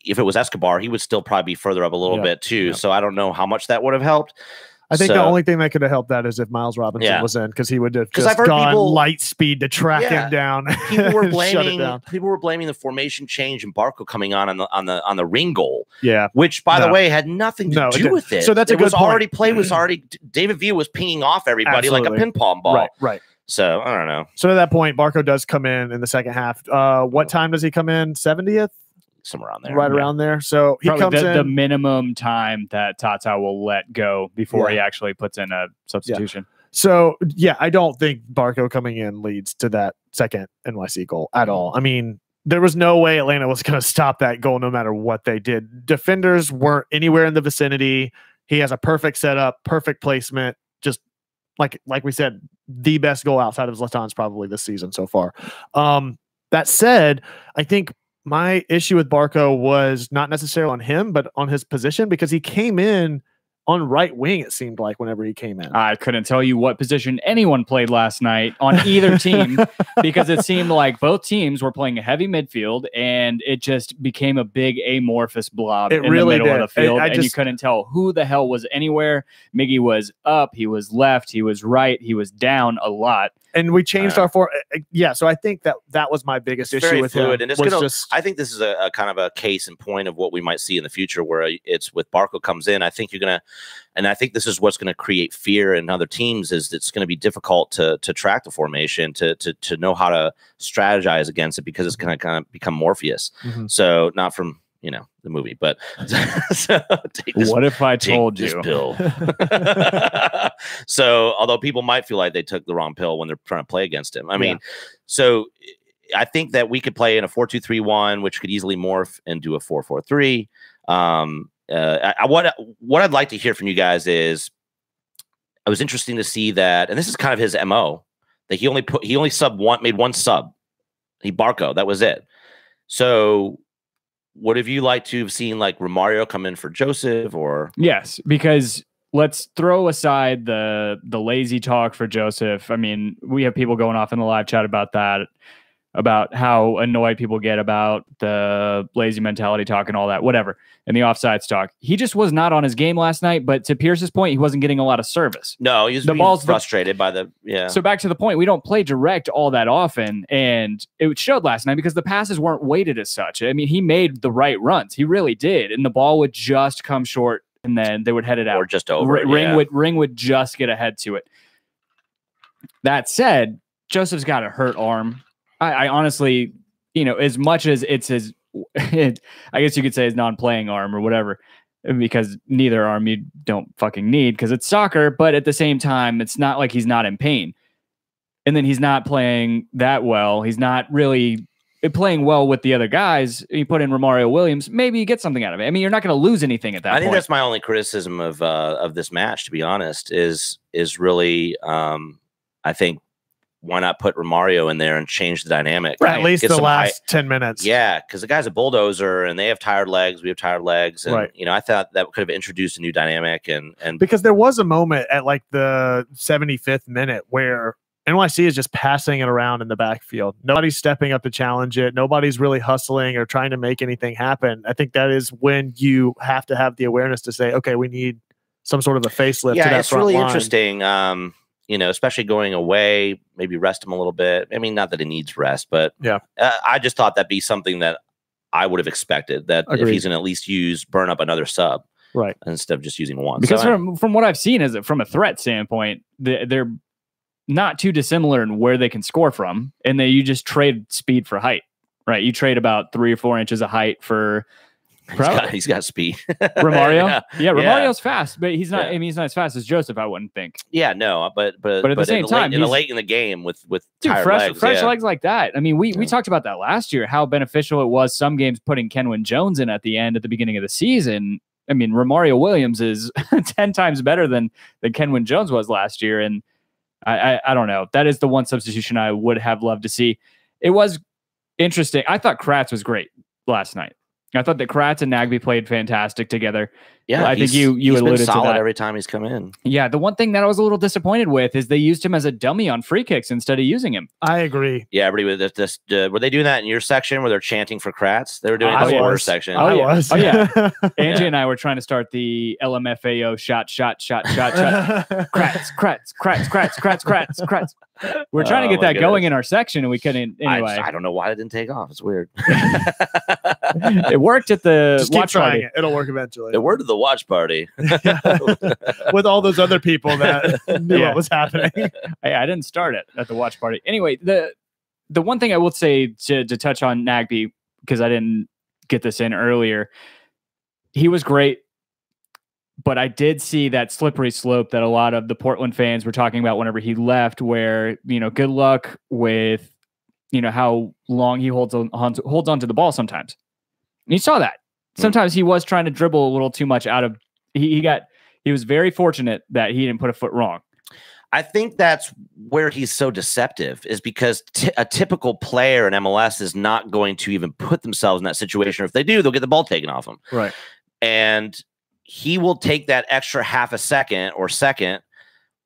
if it was Escobar, he would still probably be further up a little bit too. So I don't know how much that would have helped. I think the only thing that could have helped that is if Miles Robinson was in, because he would have just gone light speed to track him down. People were blaming the formation change and Barco coming on the ring goal. Yeah, which by the way had nothing to do with it. So that's a good point. Play was already David Villa was pinging off everybody like a ping pong ball. Right. So I don't know. So to that point, Barco does come in the second half. What time does he come in? 70th? Somewhere around there, right around there. So he comes in the minimum time that Tata will let go before he actually puts in a substitution. So I don't think Barco coming in leads to that second NYC goal at all. I mean, there was no way Atlanta was going to stop that goal no matter what they did. Defenders weren't anywhere in the vicinity. He has a perfect setup, perfect placement. Just like we said, the best goal outside of Zlatan's probably this season so far. That said, I think my issue with Barco was not necessarily on him, but on his position, because he came in on right wing, it seemed like, whenever he came in. I couldn't tell you what position anyone played last night on either team, because it seemed like both teams were playing a heavy midfield, and it just became a big amorphous blob in the middle of the field, and you couldn't tell who the hell was anywhere. Miggy was up, he was left, he was right, he was down a lot. And we changed our four. So I think that was my biggest issue with him. And I think this is a kind of a case in point of what we might see in the future, where it's with Barco comes in. I think and I think this is what's going to create fear in other teams, is it's going to be difficult to track the formation, to know how to strategize against it, because it's going to kind of become Morpheus. So not from you know, the movie. But so what if I told this you? Pill. So although people might feel like they took the wrong pill when they're trying to play against him, I mean, so I think that we could play in a 4-2-3-1, which could easily morph into a 4-4-3. What I'd like to hear from you guys is, it was interesting to see that, and this is kind of his MO, that he only made one sub. He Barco, that was it. So would have you liked to have seen like Romario come in for Joseph or? Yes, because let's throw aside the lazy talk for Joseph. I mean, we have people going off in the live chat about that, about how annoyed people get about the lazy mentality talk and all that, whatever, and the offsides talk. He just was not on his game last night, but to Pierce's point, he wasn't getting a lot of service. No, he was being frustrated by the, So back to the point, we don't play direct all that often, and it showed last night because the passes weren't weighted as such. I mean, he made the right runs. He really did, and the ball would just come short, and then they would head it out. Or just over. Ring would just get ahead to it. That said, Joseph's got a hurt arm. I honestly, you know, as much as it's his, I guess you could say his non-playing arm or whatever, because neither arm you don't fucking need because it's soccer. But at the same time, it's not like he's not in pain. And then he's not playing that well. He's not really playing well with the other guys. You put in Romario Williams, maybe you get something out of it. I mean, you're not going to lose anything at that point. I think that's my only criticism of this match, to be honest, is really, I think, why not put Romario in there and change the dynamic? Right, at least the last 10 minutes. Yeah, because the guy's a bulldozer and they have tired legs. We have tired legs. And, you know, I thought that could have introduced a new dynamic. And because there was a moment at like the 75th minute where NYC is just passing it around in the backfield. Nobody's stepping up to challenge it. Nobody's really hustling or trying to make anything happen. I think that is when you have to have the awareness to say, okay, we need some sort of a facelift. Yeah, to that it's front really line. interesting. You know, especially going away, maybe rest him a little bit. I mean, not that he needs rest, but I just thought that'd be something that I would have expected, that if he's going to at least burn up another sub, right, instead of just using one. Because from what I've seen, is that from a threat standpoint, they're not too dissimilar in where they can score from, and you just trade speed for height, right? You trade about 3 or 4 inches of height for. He's got speed. Romario, Romario's fast, but he's not. I mean, he's not as fast as Joseph, I wouldn't think. Yeah, no, but at the same time, late in the game with tired legs, fresh legs like that. I mean, we talked about that last year, how beneficial it was. Some games putting Kenwyne Jones in at the end, at the beginning of the season. I mean, Romario Williams is 10 times better than Kenwyne Jones was last year, and I don't know. That is the one substitution I would have loved to see. It was interesting. I thought Kratz was great last night. I thought that Kratz and Nagbe played fantastic together. Yeah, I think you alluded been solid to that every time he's come in. Yeah, the one thing that I was a little disappointed with is they used him as a dummy on free kicks instead of using him. I agree. Yeah, everybody with this. Were they doing that in your section where they're chanting for Kratz? They were doing it in the border section. I was. Oh yeah. Angie and I were trying to start the LMFAO shot. Kratz. We're trying to get that going in our section, and we couldn't. Anyway, I don't know why it didn't take off. It's weird. It worked at the Just watch keep trying party. It. It'll work eventually. The word of the watch party. With all those other people that knew what was happening. I didn't start it at the watch party. Anyway, the one thing I will say to touch on Nagbe, because I didn't get this in earlier, he was great. But I did see that slippery slope that a lot of the Portland fans were talking about whenever he left, where, you know, good luck with, you know, how long he holds on to the ball sometimes. And you saw that. Sometimes he was trying to dribble a little too much out of, he was very fortunate that he didn't put a foot wrong. I think that's where he's so deceptive, is because a typical player in MLS is not going to even put themselves in that situation. If they do, they'll get the ball taken off them. Right. And he will take that extra half a second or second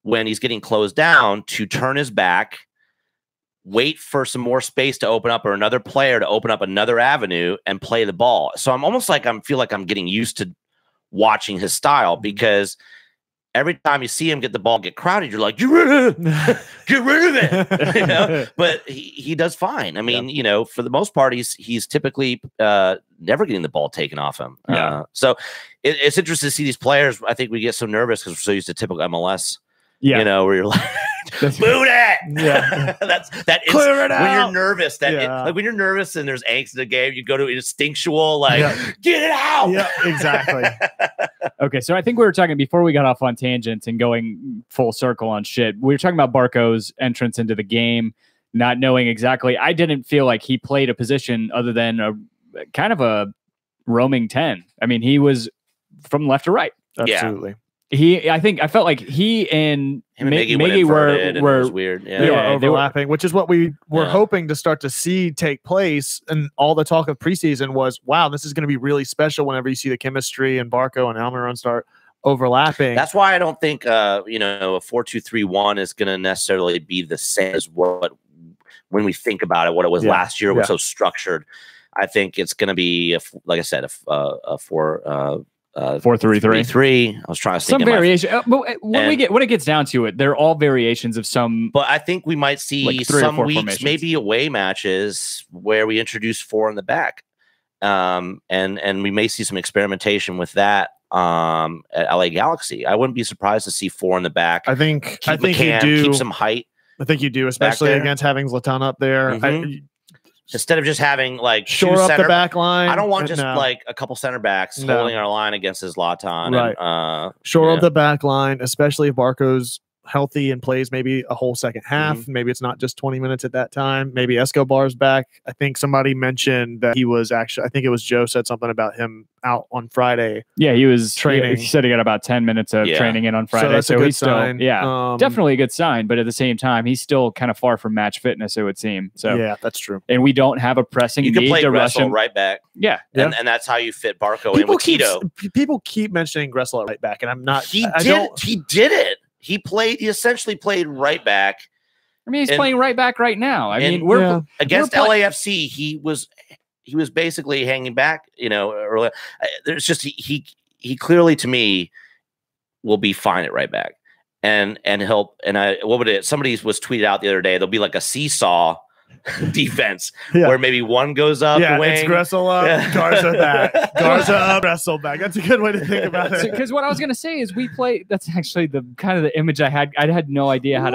when he's getting closed down to turn his back, wait for some more space to open up or another player to open up another avenue and play the ball. So I'm almost like feel like I'm getting used to watching his style, because every time you see him get the ball, get crowded, you're like, get rid of it. You know? But he does fine. I mean, you know, for the most part, he's typically never getting the ball taken off him. So it's interesting to see these players. I think we get so nervous because we're so used to typical MLS. You know, where you're like, Boot it. Yeah. Clear it out. When you're nervous, Yeah. when you're nervous and there's angst in the game, you go to instinctual, like, get it out. Yeah, exactly. Okay, so I think we were talking before we got off on tangents and going full circle on shit. We were talking about Barco's entrance into the game, not knowing exactly. I didn't feel like he played a position other than a kind of a roaming 10. I mean, he was from left to right. Absolutely. I felt like he and Miggy were weird. They were overlapping, which is what we were hoping to start to see take place. And all the talk of preseason was, wow, this is going to be really special whenever you see the chemistry and Barco and Almiron start overlapping. That's why I don't think a 4-2-3-1 is going to necessarily be the same as what when we think about it, what it was last year. It was so structured. I think it's going to be, like I said, a 4-3-3. I was trying to think some variation. But when it gets down to it, they're all variations of some. But I think we might see like 3 some or 4 weeks, formations. maybe away matches where we introduce 4 in the back, and we may see some experimentation with that at LA Galaxy. I wouldn't be surprised to see 4 in the back. I think McCann, you do keep some height. I think you do, especially against having Zlatan up there. Instead of just having like shore up the back line. I don't want just like a couple center backs holding our line against Zlatan. Right. And, shore up the back line, especially if Barco's healthy and plays maybe a whole second half. Maybe it's not just 20 minutes at that time. Maybe Escobar's back. I think somebody mentioned that he was actually, I think it was Joe said something about him out on Friday. Yeah, he was training. He said he got about 10 minutes of training in on Friday. So that's a good sign. Definitely a good sign. But at the same time, he's still kind of far from match fitness, it would seem. So yeah, that's true. And we don't have a pressing you need can play to rush Gressel him. right back. Yeah. And that's how you fit Barco in with Tito. People keep mentioning Gressel at right back, and I'm not. He did it. He essentially played right back. I mean, he's playing right back right now. I mean, against LAFC, he was basically hanging back, early. There's just he clearly to me will be fine at right back. And somebody was tweeted out the other day, there'll be like a seesaw defense where maybe one goes up the wing. It's Gressel up, Garza back. Garza up, Gressel back. That's a good way to think about it. Because what I was going to say is we play, that's actually the kind of the image I had. I had no idea how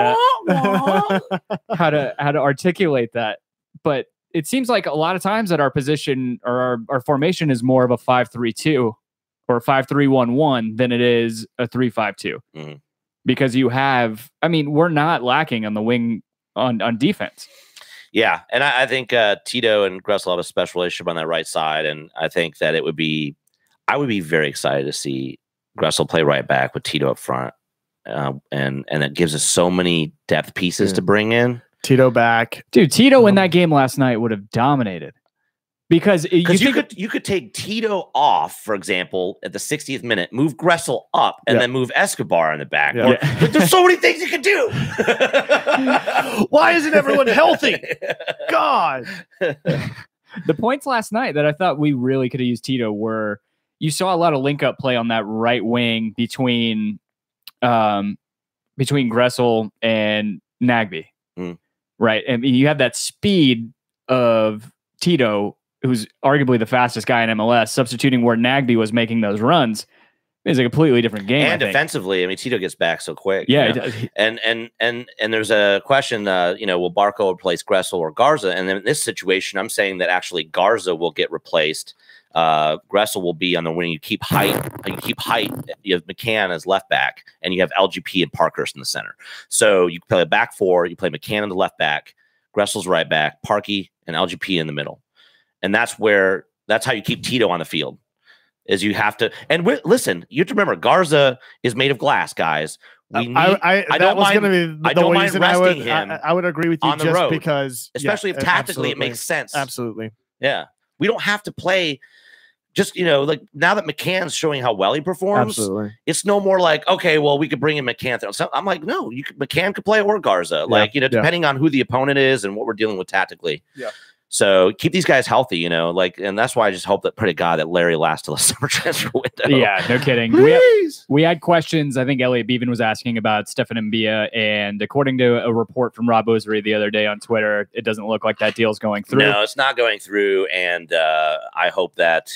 to articulate that. But it seems like a lot of times that our position or our formation is more of a 5-3-2 or 5-3-1-1 than it is a 3-5-2. Because we're not lacking on the wing on defense. Yeah, and I think Tito and Gressel have a special relationship on that right side, and I think that I would be very excited to see Gressel play right back with Tito up front, and it gives us so many depth pieces to bring in. Tito back, dude. Tito in that game last night would have dominated because you could take Tito off, for example, at the 60th minute, move Gressel up, and then move Escobar in the back. But there's so many things you could do. Why isn't everyone healthy? God. The points last night that I thought we really could have used Tito were you saw a lot of link up play on that right wing between Gressel and Nagby. Right. And you have that speed of Tito, who's arguably the fastest guy in MLS, substituting where Nagby was making those runs. It's a completely different game. And defensively, I mean, Tito gets back so quick. Yeah, and there's a question. Will Barco replace Gressel or Garza? And in this situation, I'm saying that actually Garza will get replaced. Gressel will be on the wing. You keep height. You have McCann as left back, and you have LGP and Parkhurst in the center. So you play a back four. You play McCann on the left back, Gressel's right back, Parkey and LGP in the middle. And that's how you keep Tito on the field. Is you have to, and listen, you have to remember Garza is made of glass, guys. I don't mind resting him. I would agree with you on the road, because, especially if tactically it makes sense. Absolutely, yeah. We don't have to play. Just like now that McCann's showing how well he performs, it's no more like, okay, well, we could bring in McCann. So I'm like, no, McCann could play or Garza, depending on who the opponent is and what we're dealing with tactically. Yeah. So keep these guys healthy, you know, like, and that's why I just hope that, pray to God, that Larry lasts till the summer transfer window. Yeah, no kidding. We had questions. I think Elliot Beaven was asking about Stefan Mbia, and according to a report from Rob Osery the other day on Twitter, it doesn't look like that deal's going through. No, it's not going through, and I hope that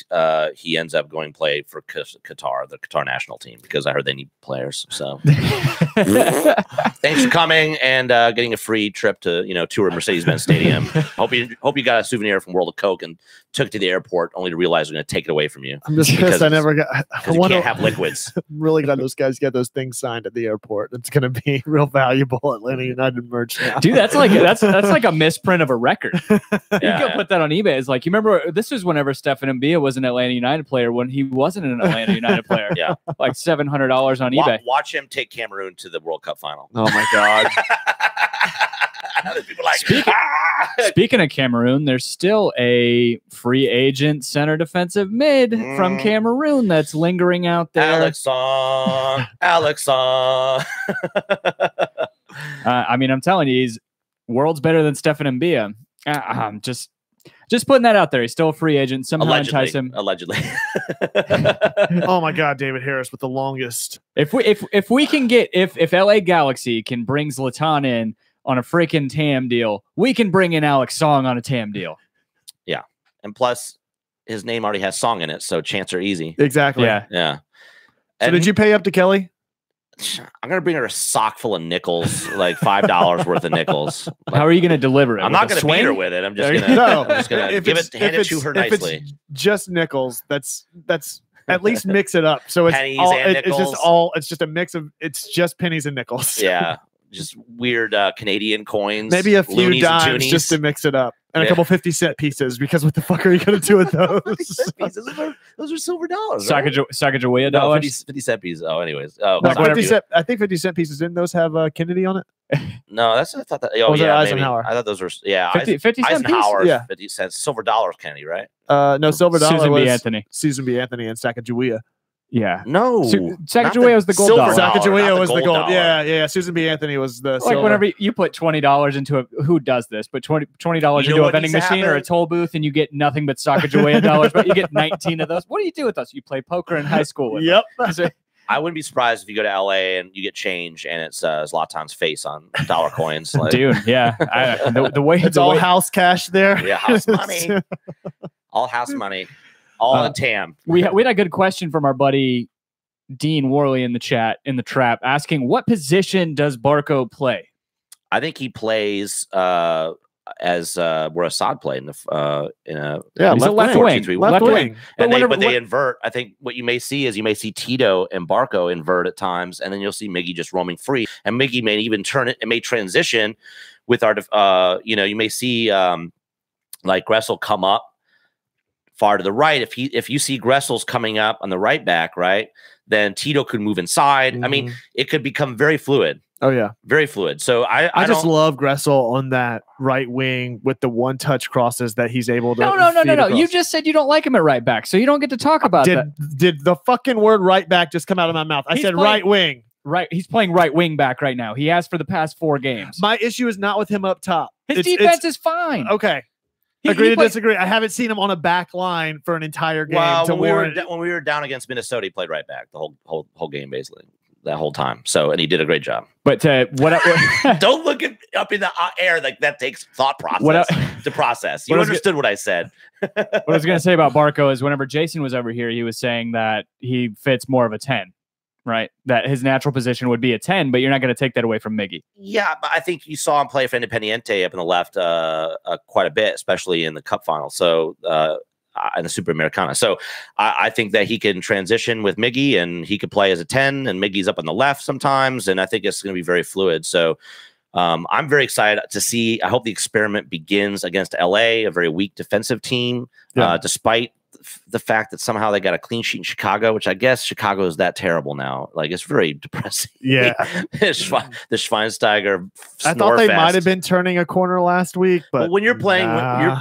he ends up going play for Qatar, the Qatar national team, because I heard they need players. So thanks for coming and getting a free trip to, you know, tour Mercedes-Benz Stadium. Hope you got a souvenir from World of Coke and took it to the airport only to realize we're going to take it away from you. I'm just pissed I never got. You can't have liquids. I'm really glad those guys get those things signed at the airport. It's going to be real valuable Atlanta United merch now. Dude, that's like a misprint of a record. You can put that on eBay. It's like, you remember, this was whenever Stefan Mbia was an Atlanta United player when he wasn't an Atlanta United player. Yeah, like $700 on eBay. Watch him take Cameroon to the World Cup final. Oh my God. People like, Speaking of Cameroon, there's still a free agent center defensive mid from Cameroon that's lingering out there. Alex. I mean, I'm telling you, he's world's better than Stefan Mbia. Just putting that out there. He's still a free agent. Somehow entice him. Allegedly. Oh my God, David Harris with the longest. If we can get if LA Galaxy can bring Zlatan in on a freaking TAM deal, we can bring in Alex Song on a TAM deal. Yeah. And plus his name already has Song in it, so chance are easy. Exactly. Yeah. So and did you pay up to Kelly? I'm gonna bring her a sock full of nickels, like $5 worth of nickels. Like, how are you gonna deliver it? I'm not gonna beat her with it. I'm just gonna hand it to her nicely. It's just nickels. That's at least mix it up. So it's pennies all, and nickels. It's just a mix of just pennies and nickels. Yeah. Just weird Canadian coins. Maybe a few dimes just to mix it up. And a couple 50-cent pieces, because what the fuck are you going to do with those? Those are silver dollars. Sacagawea No, dollars? 50-cent pieces. Oh, anyways. Oh, no, 50 cent, I think 50-cent pieces. Didn't those have Kennedy on it? No, I thought that. Oh, was yeah. Eisenhower? Maybe. I thought those were, 50 cent Eisenhower, piece? Yeah. 50 cents. Silver dollars, Kennedy, right? No, silver dollar Susan was B. Anthony. Susan B. Anthony and Sacagawea. Yeah. No. Sacagawea was the gold dollar. Sacagawea was the gold. Yeah. Susan B. Anthony was the like silver. whenever you put $20 into a, who does this? But $20 into a vending machine or a toll booth, and you get nothing but Sacagawea dollars, but you get 19 of those. What do you do with us? You play poker in high school with them. I wouldn't be surprised if you go to LA and you get change and it's Zlatan's face on dollar coins. Like, dude, yeah. The way it's all house cash there. Yeah, house money. All house money. All in TAM. We had a good question from our buddy Dean Worley in the chat, in the trap, asking, what position does Barco play? I think he plays as where Assad played in a he's a left wing. Left wing. And but they invert. I think what you may see is Tito and Barco invert at times, and then you'll see Miggy just roaming free. And Miggy may even turn it. It may transition with our. You may see like Gressel come up far to the right. If you see Gressel's coming up on the right back, right, then Tito could move inside. I mean, it could become very fluid. Oh yeah, very fluid. So I just love Gressel on that right wing with the one-touch crosses that he's able to. No. You just said you don't like him at right back, so you don't get to talk about that. Did the fucking word right back just come out of my mouth? I said right wing. Right, he's playing right wing back right now. He has for the past 4 games. My issue is not with him up top. His defense is fine. Okay. Agree to disagree. I haven't seen him on a back line for an entire game. Well, when we were down against Minnesota, he played right back the whole game, basically, that whole time. So, and he did a great job. But don't look up in the air like that takes thought process to process. You understood what I said. What I was going to say about Barco is whenever Jason was over here, he was saying that he fits more of a 10. Right, that his natural position would be a 10, but you're not going to take that away from Miggy. Yeah, but I think you saw him play for Independiente up in the left quite a bit, especially in the Cup final. So in the Super Americana. So I think that he can transition with Miggy, and he could play as a 10, and Miggy's up on the left sometimes, and I think it's going to be very fluid. So I'm very excited to see. I hope the experiment begins against LA, a very weak defensive team, despite the fact that somehow they got a clean sheet in Chicago, which I guess Chicago is that terrible now. Like, it's very depressing. Yeah. The Schweinsteiger. I thought they might have been turning a corner last week, but when you're playing,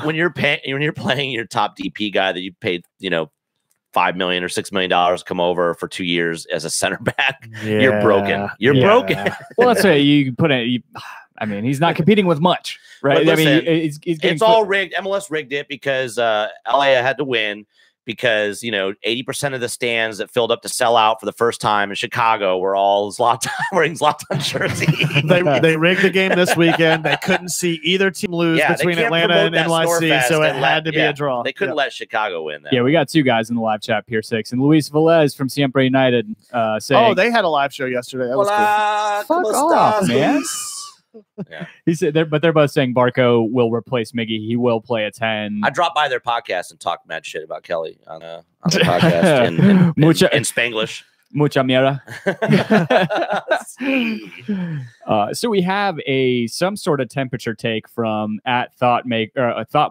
when you're playing your top DP guy that you paid, $5 million or $6 million come over for 2 years as a center back, you're broken. You're broken. Well, let's say you put in. I mean, he's not competing with much, right? Listen, I mean, he's getting it's all rigged. MLS rigged it because LA had to win because, 80% of the stands that filled up to sell out for the first time in Chicago were all Zlatan wearing Zlatan jersey. They rigged the game this weekend. They couldn't see either team lose between Atlanta and NYC, so it had to be a draw. They couldn't let Chicago win that. Yeah, we got two guys in the live chat, Pier 6, and Luis Velez from Siempre United saying, they had a live show yesterday. That was cool. Fuck off, man. Yeah. He said but they're both saying Barco will replace Miggy. He will play a 10. I dropped by their podcast and talked mad shit about Kelly on the podcast in Spanglish. Mucha mierda. So we have some sort of temperature take from @Thought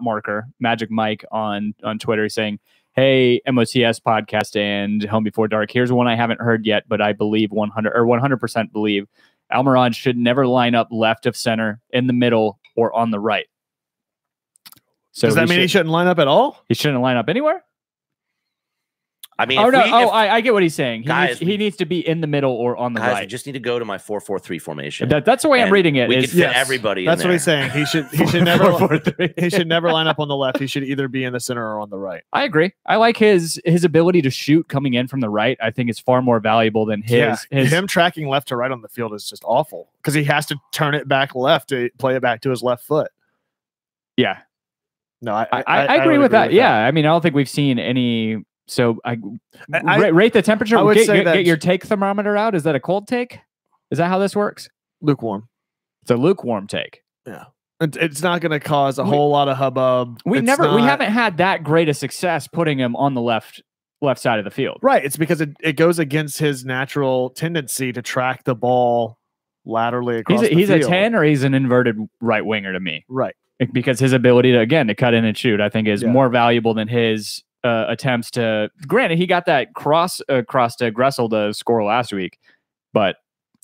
Marker Magic Mike on Twitter saying, "Hey, MOCS podcast and Home Before Dark. Here's one I haven't heard yet, but I believe 100% believe Almiron should never line up left of center, in the middle, or on the right." So does that mean he shouldn't line up at all? He shouldn't line up anywhere? I mean, I get what he's saying. He needs to be in the middle or on the right. We just need to go to my 4-4-3 formation. That's the way I'm reading it. We could fit everybody. That's in what there. he's saying. He should never 4-4-3. He should never line up on the left. He should either be in the center or on the right. I agree. I like his ability to shoot coming in from the right. I think it's far more valuable than him tracking left to right on the field is just awful because he has to turn it back left to play it back to his left foot. Yeah. No, I agree with that. Yeah. I mean, I don't think we've seen any. So I rate the temperature. Get your take thermometer out. Is that a cold take? Is that how this works? Lukewarm. It's a lukewarm take. Yeah. It's not going to cause a whole lot of hubbub. We haven't had that great a success putting him on the left side of the field. Right. It's because it goes against his natural tendency to track the ball laterally across the field. He's a 10 or he's an inverted right winger to me. Right. Because his ability to cut in and shoot, I think, is more valuable than his attempts to. Granted, he got that cross across to Gressel to score last week, but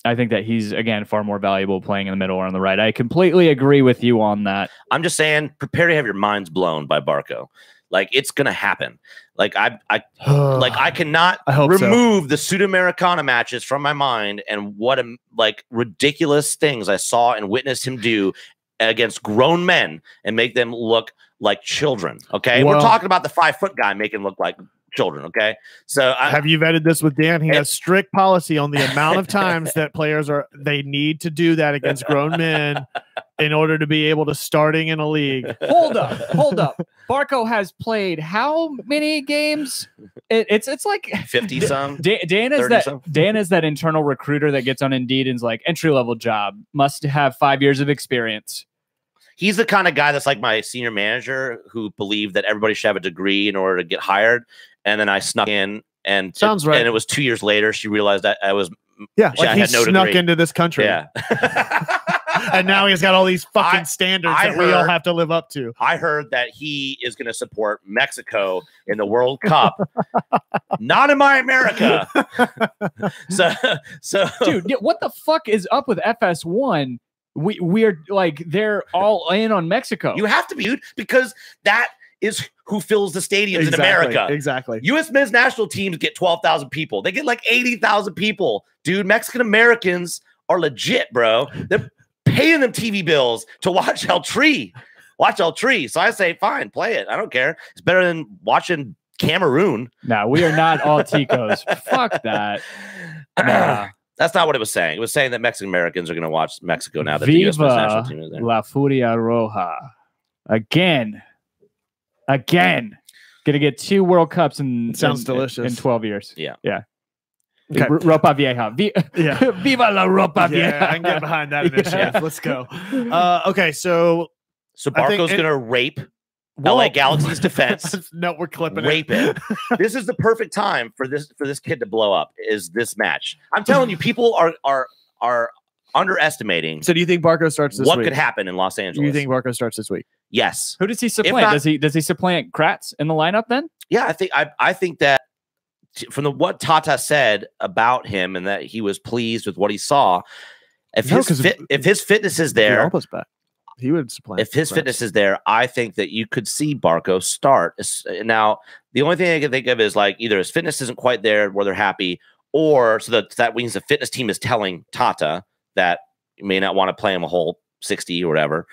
I think that he's, again, far more valuable playing in the middle or on the right. I completely agree with you on that. I'm just saying, prepare to have your minds blown by Barco. Like, it's gonna happen. Like I cannot remove the Sudamericana matches from my mind and what ridiculous things I saw and witnessed him do against grown men and make them look like children. Okay, we're talking about the 5-foot guy making look like children. Okay, so have you vetted this with Dan? He has strict policy on the amount of times that players they need to do that against grown men in order to be able to starting in a league. Hold up. Barco has played how many games? It's like 50 some. Dan is that internal recruiter that gets on Indeed and's like, entry-level job, must have 5 years of experience. He's the kind of guy that's like my senior manager who believed that everybody should have a degree in order to get hired. And then I snuck in and sounds right. And it was 2 years later, she realized that I was, he snuck into this country. Yeah. And now he's got all these fucking standards that we all have to live up to. I heard that he is going to support Mexico in the World Cup. Not in my America. So dude, what the fuck is up with FS1? We're like, they're all in on Mexico. You have to be, dude, because that is who fills the stadiums in America. Exactly. U.S. men's national teams get 12,000 people. They get like 80,000 people. Dude, Mexican Americans are legit, bro. They're paying them TV bills to watch El Tri. So I say, fine, play it. I don't care. It's better than watching Cameroon. No, we are not all Ticos. Fuck that. Nah. That's not what it was saying. It was saying that Mexican Americans are going to watch Mexico now that the U.S. men's national team is there. La Furia Roja. Again. Going to get 2 World Cups sounds delicious. In 12 years. Yeah. Okay. Ropa Vieja. Viva la Ropa Vieja. Yeah, I can get behind that initiative. Let's go. Okay, so Barco's going to rape LA Galaxy's defense. No, we're clipping rape it. This is the perfect time for this kid to blow up. Is this match? I'm telling you, people are underestimating. So do you think Barco starts this week? What could happen in Los Angeles? Do you think Barco starts this week? Yes. Who does he supplant? Does he supplant Kratz in the lineup then? Yeah, I think that from what Tata said about him and that he was pleased with what he saw, if his fitness is there, he would supplant. If his fitness is there, I think that you could see Barco start. Now, the only thing I can think of is like either his fitness isn't quite there where they're happy, or so that means the fitness team is telling Tata that you may not want to play him a whole 60 or whatever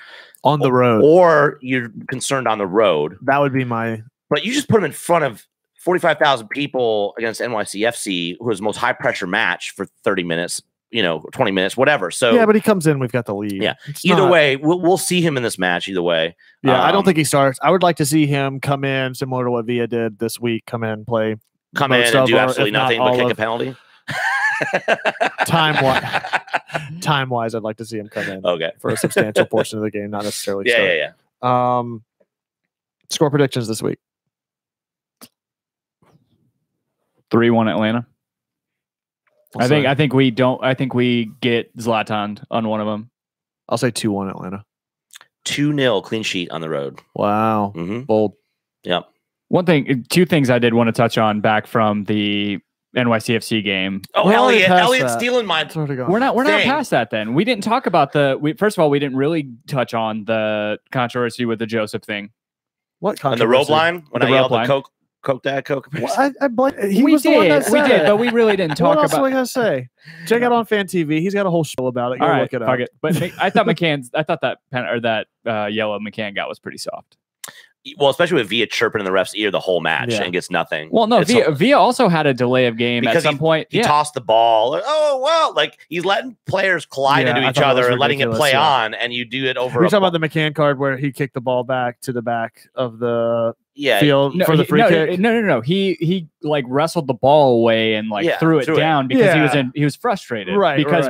on the road, or you're concerned on the road. That would be my. But you just put him in front of 45,000 people against NYCFC, who is the most high pressure match for 30 minutes, 20 minutes, whatever. So yeah, but he comes in, we've got the lead. Yeah. Either way, we'll see him in this match. Either way. Yeah, I don't think he starts. I would like to see him come in similar to what Villa did this week. Come in, play. Come in and do absolutely nothing but kick a penalty. Time wise, I'd like to see him come in. Okay. For a substantial portion of the game, not necessarily. Yeah. Score predictions this week. 3-1 Atlanta. I think we get Zlatan on one of them. I'll say 2-1 Atlanta. 2-0 clean sheet on the road. Wow. Bold. Yep. Two things I did want to touch on back from the NYCFC game. Oh, Elliot's stealing my. We're not past that. Then we didn't talk about first of all, we didn't really touch on the controversy with the Joseph thing. What controversy? And the rope line when I yelled the Coke Dad, Coke. Well, we did, but we really didn't talk about. What else am I gonna say? Check out on Fan TV. He's got a whole show about it. Go look it up. Fuck it. But I thought that yellow McCann got was pretty soft. Well, especially with Villa chirping in the ref's ear the whole match and gets nothing. Well, no, Villa also had a delay of game at some point. He tossed the ball. Like he's letting players collide into each other and letting it play on, and you do it over. You're talking about the McCann card where he kicked the ball back to the back of the field for the free kick. No. He like wrestled the ball away and threw it down because he was frustrated.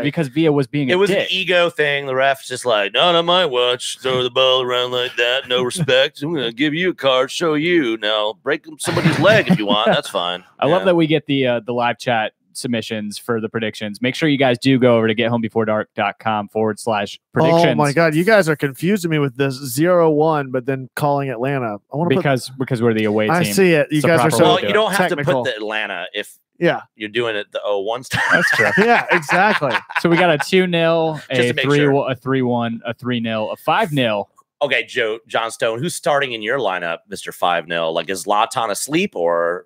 Because Villa was being an ego thing. The ref's just like, not on my watch. Throw the ball around like that. No respect. I'm gonna give you a card. Show you now. Break somebody's leg if you want. That's fine. I love that we get the live chat submissions for the predictions. Make sure you guys do go over to gethomebeforedark.com/predictions. Oh my god, you guys are confusing me with this 0-1, but then calling Atlanta. I want to because we're the away team. I see it. You guys are so well. You don't have technical. To put the Atlanta if you're doing it the 0-1 style. That's true. Yeah, exactly. So we got a 2-0, a 3-1, a 3-1, a 3-0, a 5-0. Okay, John Stone, who's starting in your lineup, Mr. 5-0? Like, is Zlatan asleep or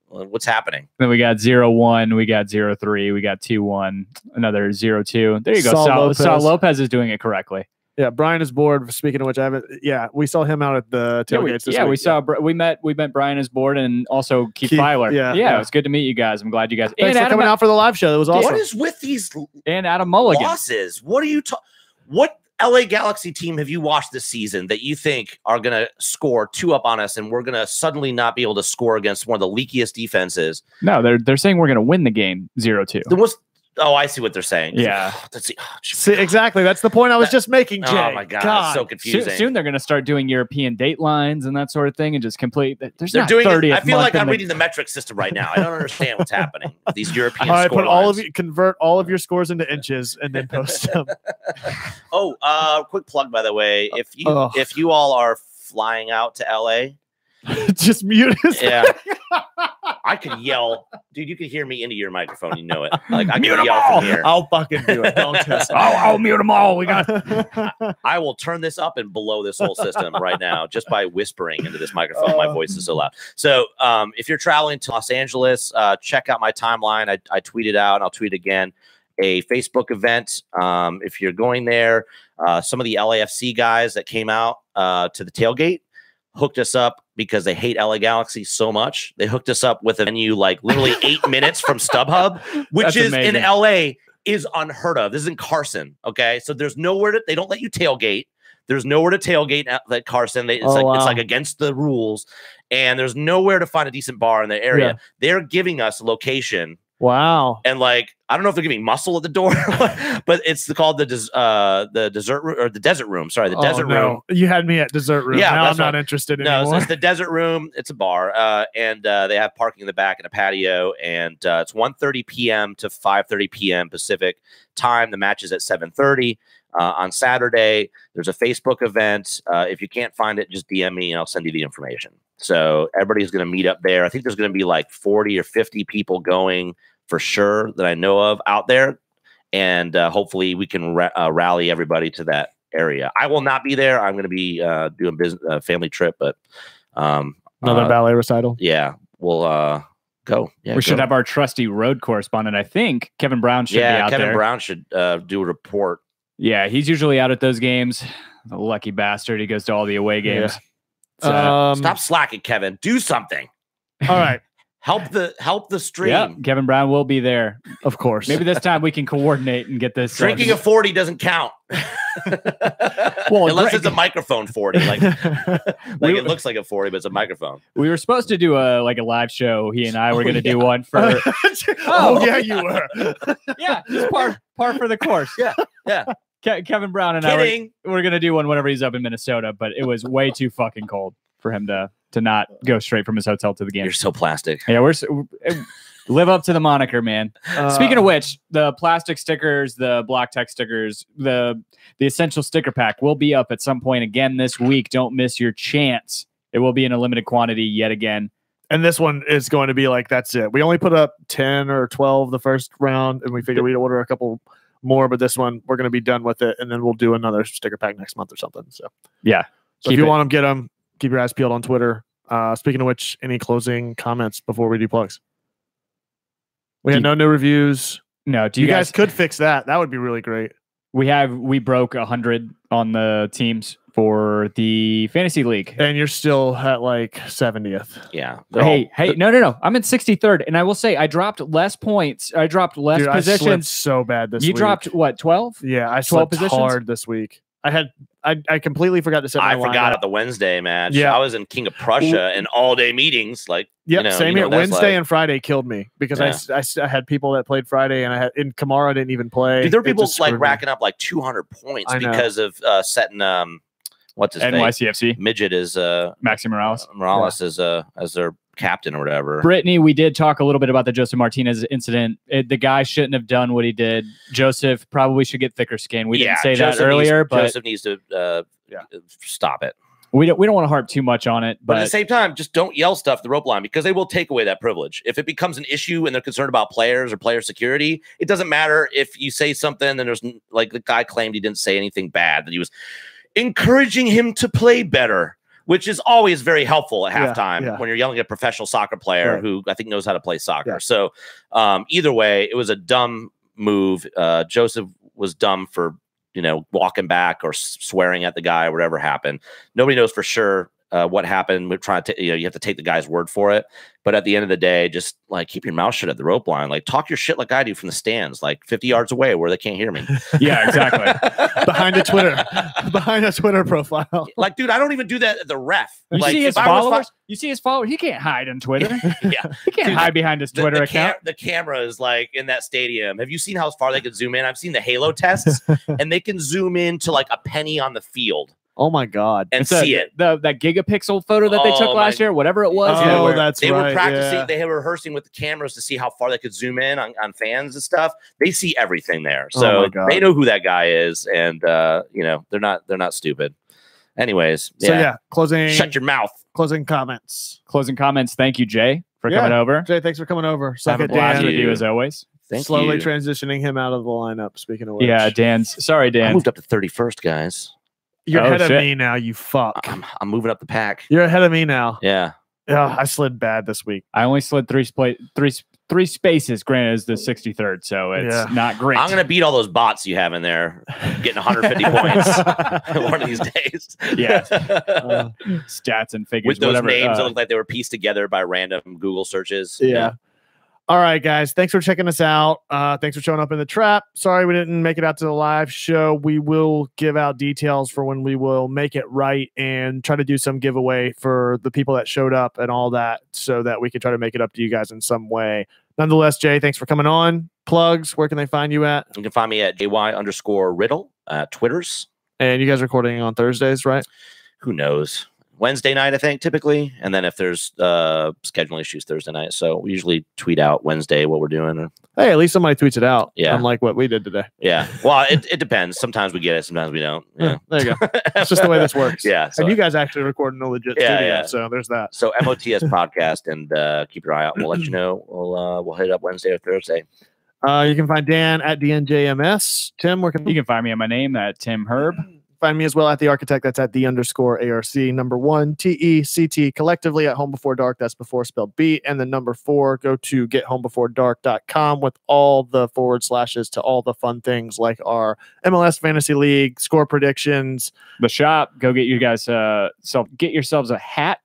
what's happening? Then we got 0-1, we got 0-3, we got 2-1, another 0-2. There you go. Saul Lopez is doing it correctly. Yeah, Brian is bored. Speaking of which, I haven't. Yeah, we saw him out at the tailgates. This week. We met Brian is bored and also Keith Filer. Yeah, it was good to meet you guys. I'm glad you guys. Thanks for coming out for the live show. It was awesome. What is with these and Adam Mulligan losses? What are you talking? What LA Galaxy team have you watched this season that you think are going to score 2 up on us and we're going to suddenly not be able to score against one of the leakiest defenses? No, they're saying we're going to win the game 0-2. Oh, I see what they're saying. Yeah. See, exactly. That's the point I was just making, Jay. Oh, my God. That's so confusing. Soon they're going to start doing European date lines and that sort of thing and just complete. They're doing it. I feel like I'm reading the metric system right now. I don't understand what's happening with these European score lines. Convert all of your scores into inches and then post them. Quick plug, by the way. If you all are flying out to LA, just mute us. Yeah. I could yell, dude. You could hear me into your microphone. You know it. Like I can yell from here. I'll fucking do it. Don't test. I'll mute them all. We got. I will turn this up and below this whole system right now just by whispering into this microphone. My voice is so loud. So, if you're traveling to Los Angeles, check out my timeline. I tweeted out, and I'll tweet again. A Facebook event. If you're going there, some of the LAFC guys that came out to the tailgate hooked us up because they hate LA Galaxy so much. They hooked us up with a venue like literally 8 minutes from StubHub, which is amazing. In LA is unheard of. This is in Carson. Okay. So there's nowhere they don't let you tailgate. There's nowhere to tailgate at Carson. It's like against the rules, and there's nowhere to find a decent bar in the area. Yeah. They're giving us a location. Wow. And like, I don't know if they're giving muscle at the door, but it's called the dessert room or the desert room. Sorry, the desert room. You had me at dessert room. Yeah, now I'm not interested anymore. No, it's the desert room. It's a bar, and they have parking in the back and a patio, and it's 1:30 p.m. to 5:30 p.m. Pacific time. The match is at 7:30 on Saturday. There's a Facebook event. If you can't find it, just DM me and I'll send you the information. So everybody's going to meet up there. I think there's going to be like 40 or 50 people going for sure that I know of out there. And hopefully we can rally everybody to that area. I will not be there. I'm going to be doing business family trip, but another ballet recital. Yeah, we'll go. Yeah, we should have our trusty road correspondent. I think Kevin Brown should be out there. Kevin Brown should do a report. Yeah, he's usually out at those games. The lucky bastard. He goes to all the away games. Yeah. Stop slacking, Kevin. Do something. All right. Help the stream. Yeah, Kevin Brown will be there. Of course. Maybe this time we can coordinate and get this. Drinking a 40 doesn't count. Well, unless it's a microphone 40. Like it looks like a 40, but it's a microphone. We were supposed to do a live show. He and I were going to do one for. Yeah, you were. Yeah, just par for the course. Yeah. Kevin Brown and Kidding. I we're going to do one whenever he's up in Minnesota, but it was way too fucking cold for him to not go straight from his hotel to the game. You're so plastic. Yeah, live up to the moniker, man. Speaking of which, the plastic stickers, the block text stickers, the essential sticker pack will be up at some point again this week. Don't miss your chance. It will be in a limited quantity yet again. And this one is going to be like, that's it. We only put up 10 or 12 the first round, and we figured we'd order a couple more, but this one, we're going to be done with it, and then we'll do another sticker pack next month or something. So, yeah. So if you want them, get them. Keep your eyes peeled on Twitter. Speaking of which, any closing comments before we do plugs? We had no new reviews. No, you guys could fix that. That would be really great. We broke 100 on the teams for the fantasy league, and you're still at like 70th. Yeah. Hey, no. I'm in 63rd, and I will say I dropped less points. I dropped less positions. I slipped so bad this week. You dropped what, 12? Yeah, I slipped hard this week. I completely forgot to set my lineup. I forgot at the Wednesday match. Yeah. I was in King of Prussia in all-day meetings. Like, same here. Wednesday and Friday killed me because I had people that played Friday, and Kamara didn't even play. Dude, there were people like racking up like 200 points because of setting what's his NYCFC name? Midget is Maxi Morales. As their captain or whatever. Brittany, we did talk a little bit about the Joseph Martinez incident. The guy shouldn't have done what he did. Joseph probably should get thicker skin. We didn't say that earlier, but Joseph needs to stop it. We don't want to harp too much on it, but at the same time, just don't yell stuff at the rope line because they will take away that privilege. If it becomes an issue and they're concerned about players or player security, it doesn't matter if you say something and there's like the guy claimed he didn't say anything bad, that he was encouraging him to play better, which is always very helpful at halftime when you're yelling at a professional soccer player who I think knows how to play soccer. So either way, it was a dumb move. Joseph was dumb for walking back or swearing at the guy or whatever happened. Nobody knows for sure what happened. We're trying to, you have to take the guy's word for it. But at the end of the day, just like keep your mouth shut at the rope line. Like talk your shit like I do from the stands, like 50 yards away where they can't hear me. Yeah, exactly. behind a Twitter profile. Like, dude, I don't even do that at the ref. You like, see his followers? You see his followers? He can't hide on Twitter. Yeah. He can't hide behind his Twitter account. The camera is like in that stadium. Have you seen how far they can zoom in? I've seen the Halo tests and they can zoom in to like a penny on the field. Oh my God. And see it. That gigapixel photo that they took last year, whatever it was. Oh, that's they right. Were practicing, they were rehearsing with the cameras to see how far they could zoom in on fans and stuff. They see everything there. So they know who that guy is, and they're not stupid. Anyways, closing. Shut your mouth. Closing comments. Thank you, Jay, for coming over. Jay, thanks for coming over. Have a blast with you as always. Slowly transitioning him out of the lineup. Speaking of which, Dan. Sorry, Dan. I moved up to 31st, guys. You're ahead of me now, you fuck. I'm moving up the pack. You're ahead of me now. Yeah. Yeah, I slid bad this week. I only slid three spaces. Granted, it's the 63rd, so it's not great. I'm gonna beat all those bots you have in there, getting 150 points one of these days. Yeah. Stats and figures. With those whatever, names that look like they were pieced together by random Google searches. Yeah. All right, guys. Thanks for checking us out. Thanks for showing up in the trap. Sorry we didn't make it out to the live show. We will give out details for when we will make it right and try to do some giveaway for the people that showed up and all that so that we can try to make it up to you guys in some way. Nonetheless, Jay, thanks for coming on. Plugs, where can they find you at? You can find me at JY_Riddle Twitters. And you guys are recording on Thursdays, right? Who knows? Wednesday night, I think, typically. And then if there's scheduling issues, Thursday night. So we usually tweet out Wednesday what we're doing. Hey, at least somebody tweets it out. Yeah. Unlike what we did today. Yeah. Well, it depends. Sometimes we get it. Sometimes we don't. Yeah. There you go. It's just the way this works. Yeah. So, and you guys actually record in a legit studio. So there's that. So MOTS podcast, and keep your eye out. We'll let you know. We'll hit it up Wednesday or Thursday. You can find Dan at DNJMS. Tim, where can you can find me on my name at Tim Herb. Find me as well at The Architect. That's at @the_ARC. Number 1, TECT, collectively at Home Before Dark. That's before spelled B. And the number 4, go to gethomebeforedark.com with all the // to all the fun things like our MLS Fantasy League, score predictions. The shop. Go get you guys, get yourselves a hat.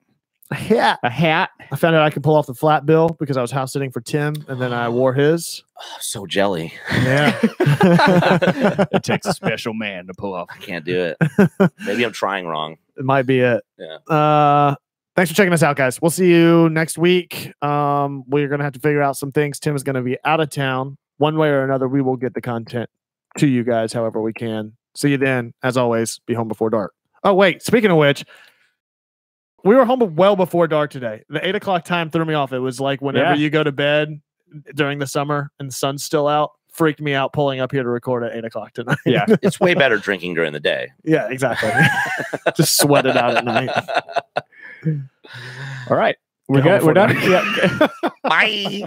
Yeah. A hat. I found out I could pull off the flat bill because I was house sitting for Tim, and then I wore his. Oh, so jelly. Yeah. It takes a special man to pull off. I can't do it. Maybe I'm trying wrong. It might be it. Yeah. Thanks for checking us out, guys. We'll see you next week. We're going to have to figure out some things. Tim is going to be out of town. One way or another, we will get the content to you guys however we can. See you then. As always, be home before dark. Oh, wait. Speaking of which, we were home well before dark today. The 8 o'clock time threw me off. It was like whenever you go to bed during the summer and the sun's still out, freaked me out pulling up here to record at 8 o'clock tonight. Yeah. It's way better drinking during the day. Yeah, exactly. Just sweat it out at night. All right. We're good. We're done. Yeah. Bye.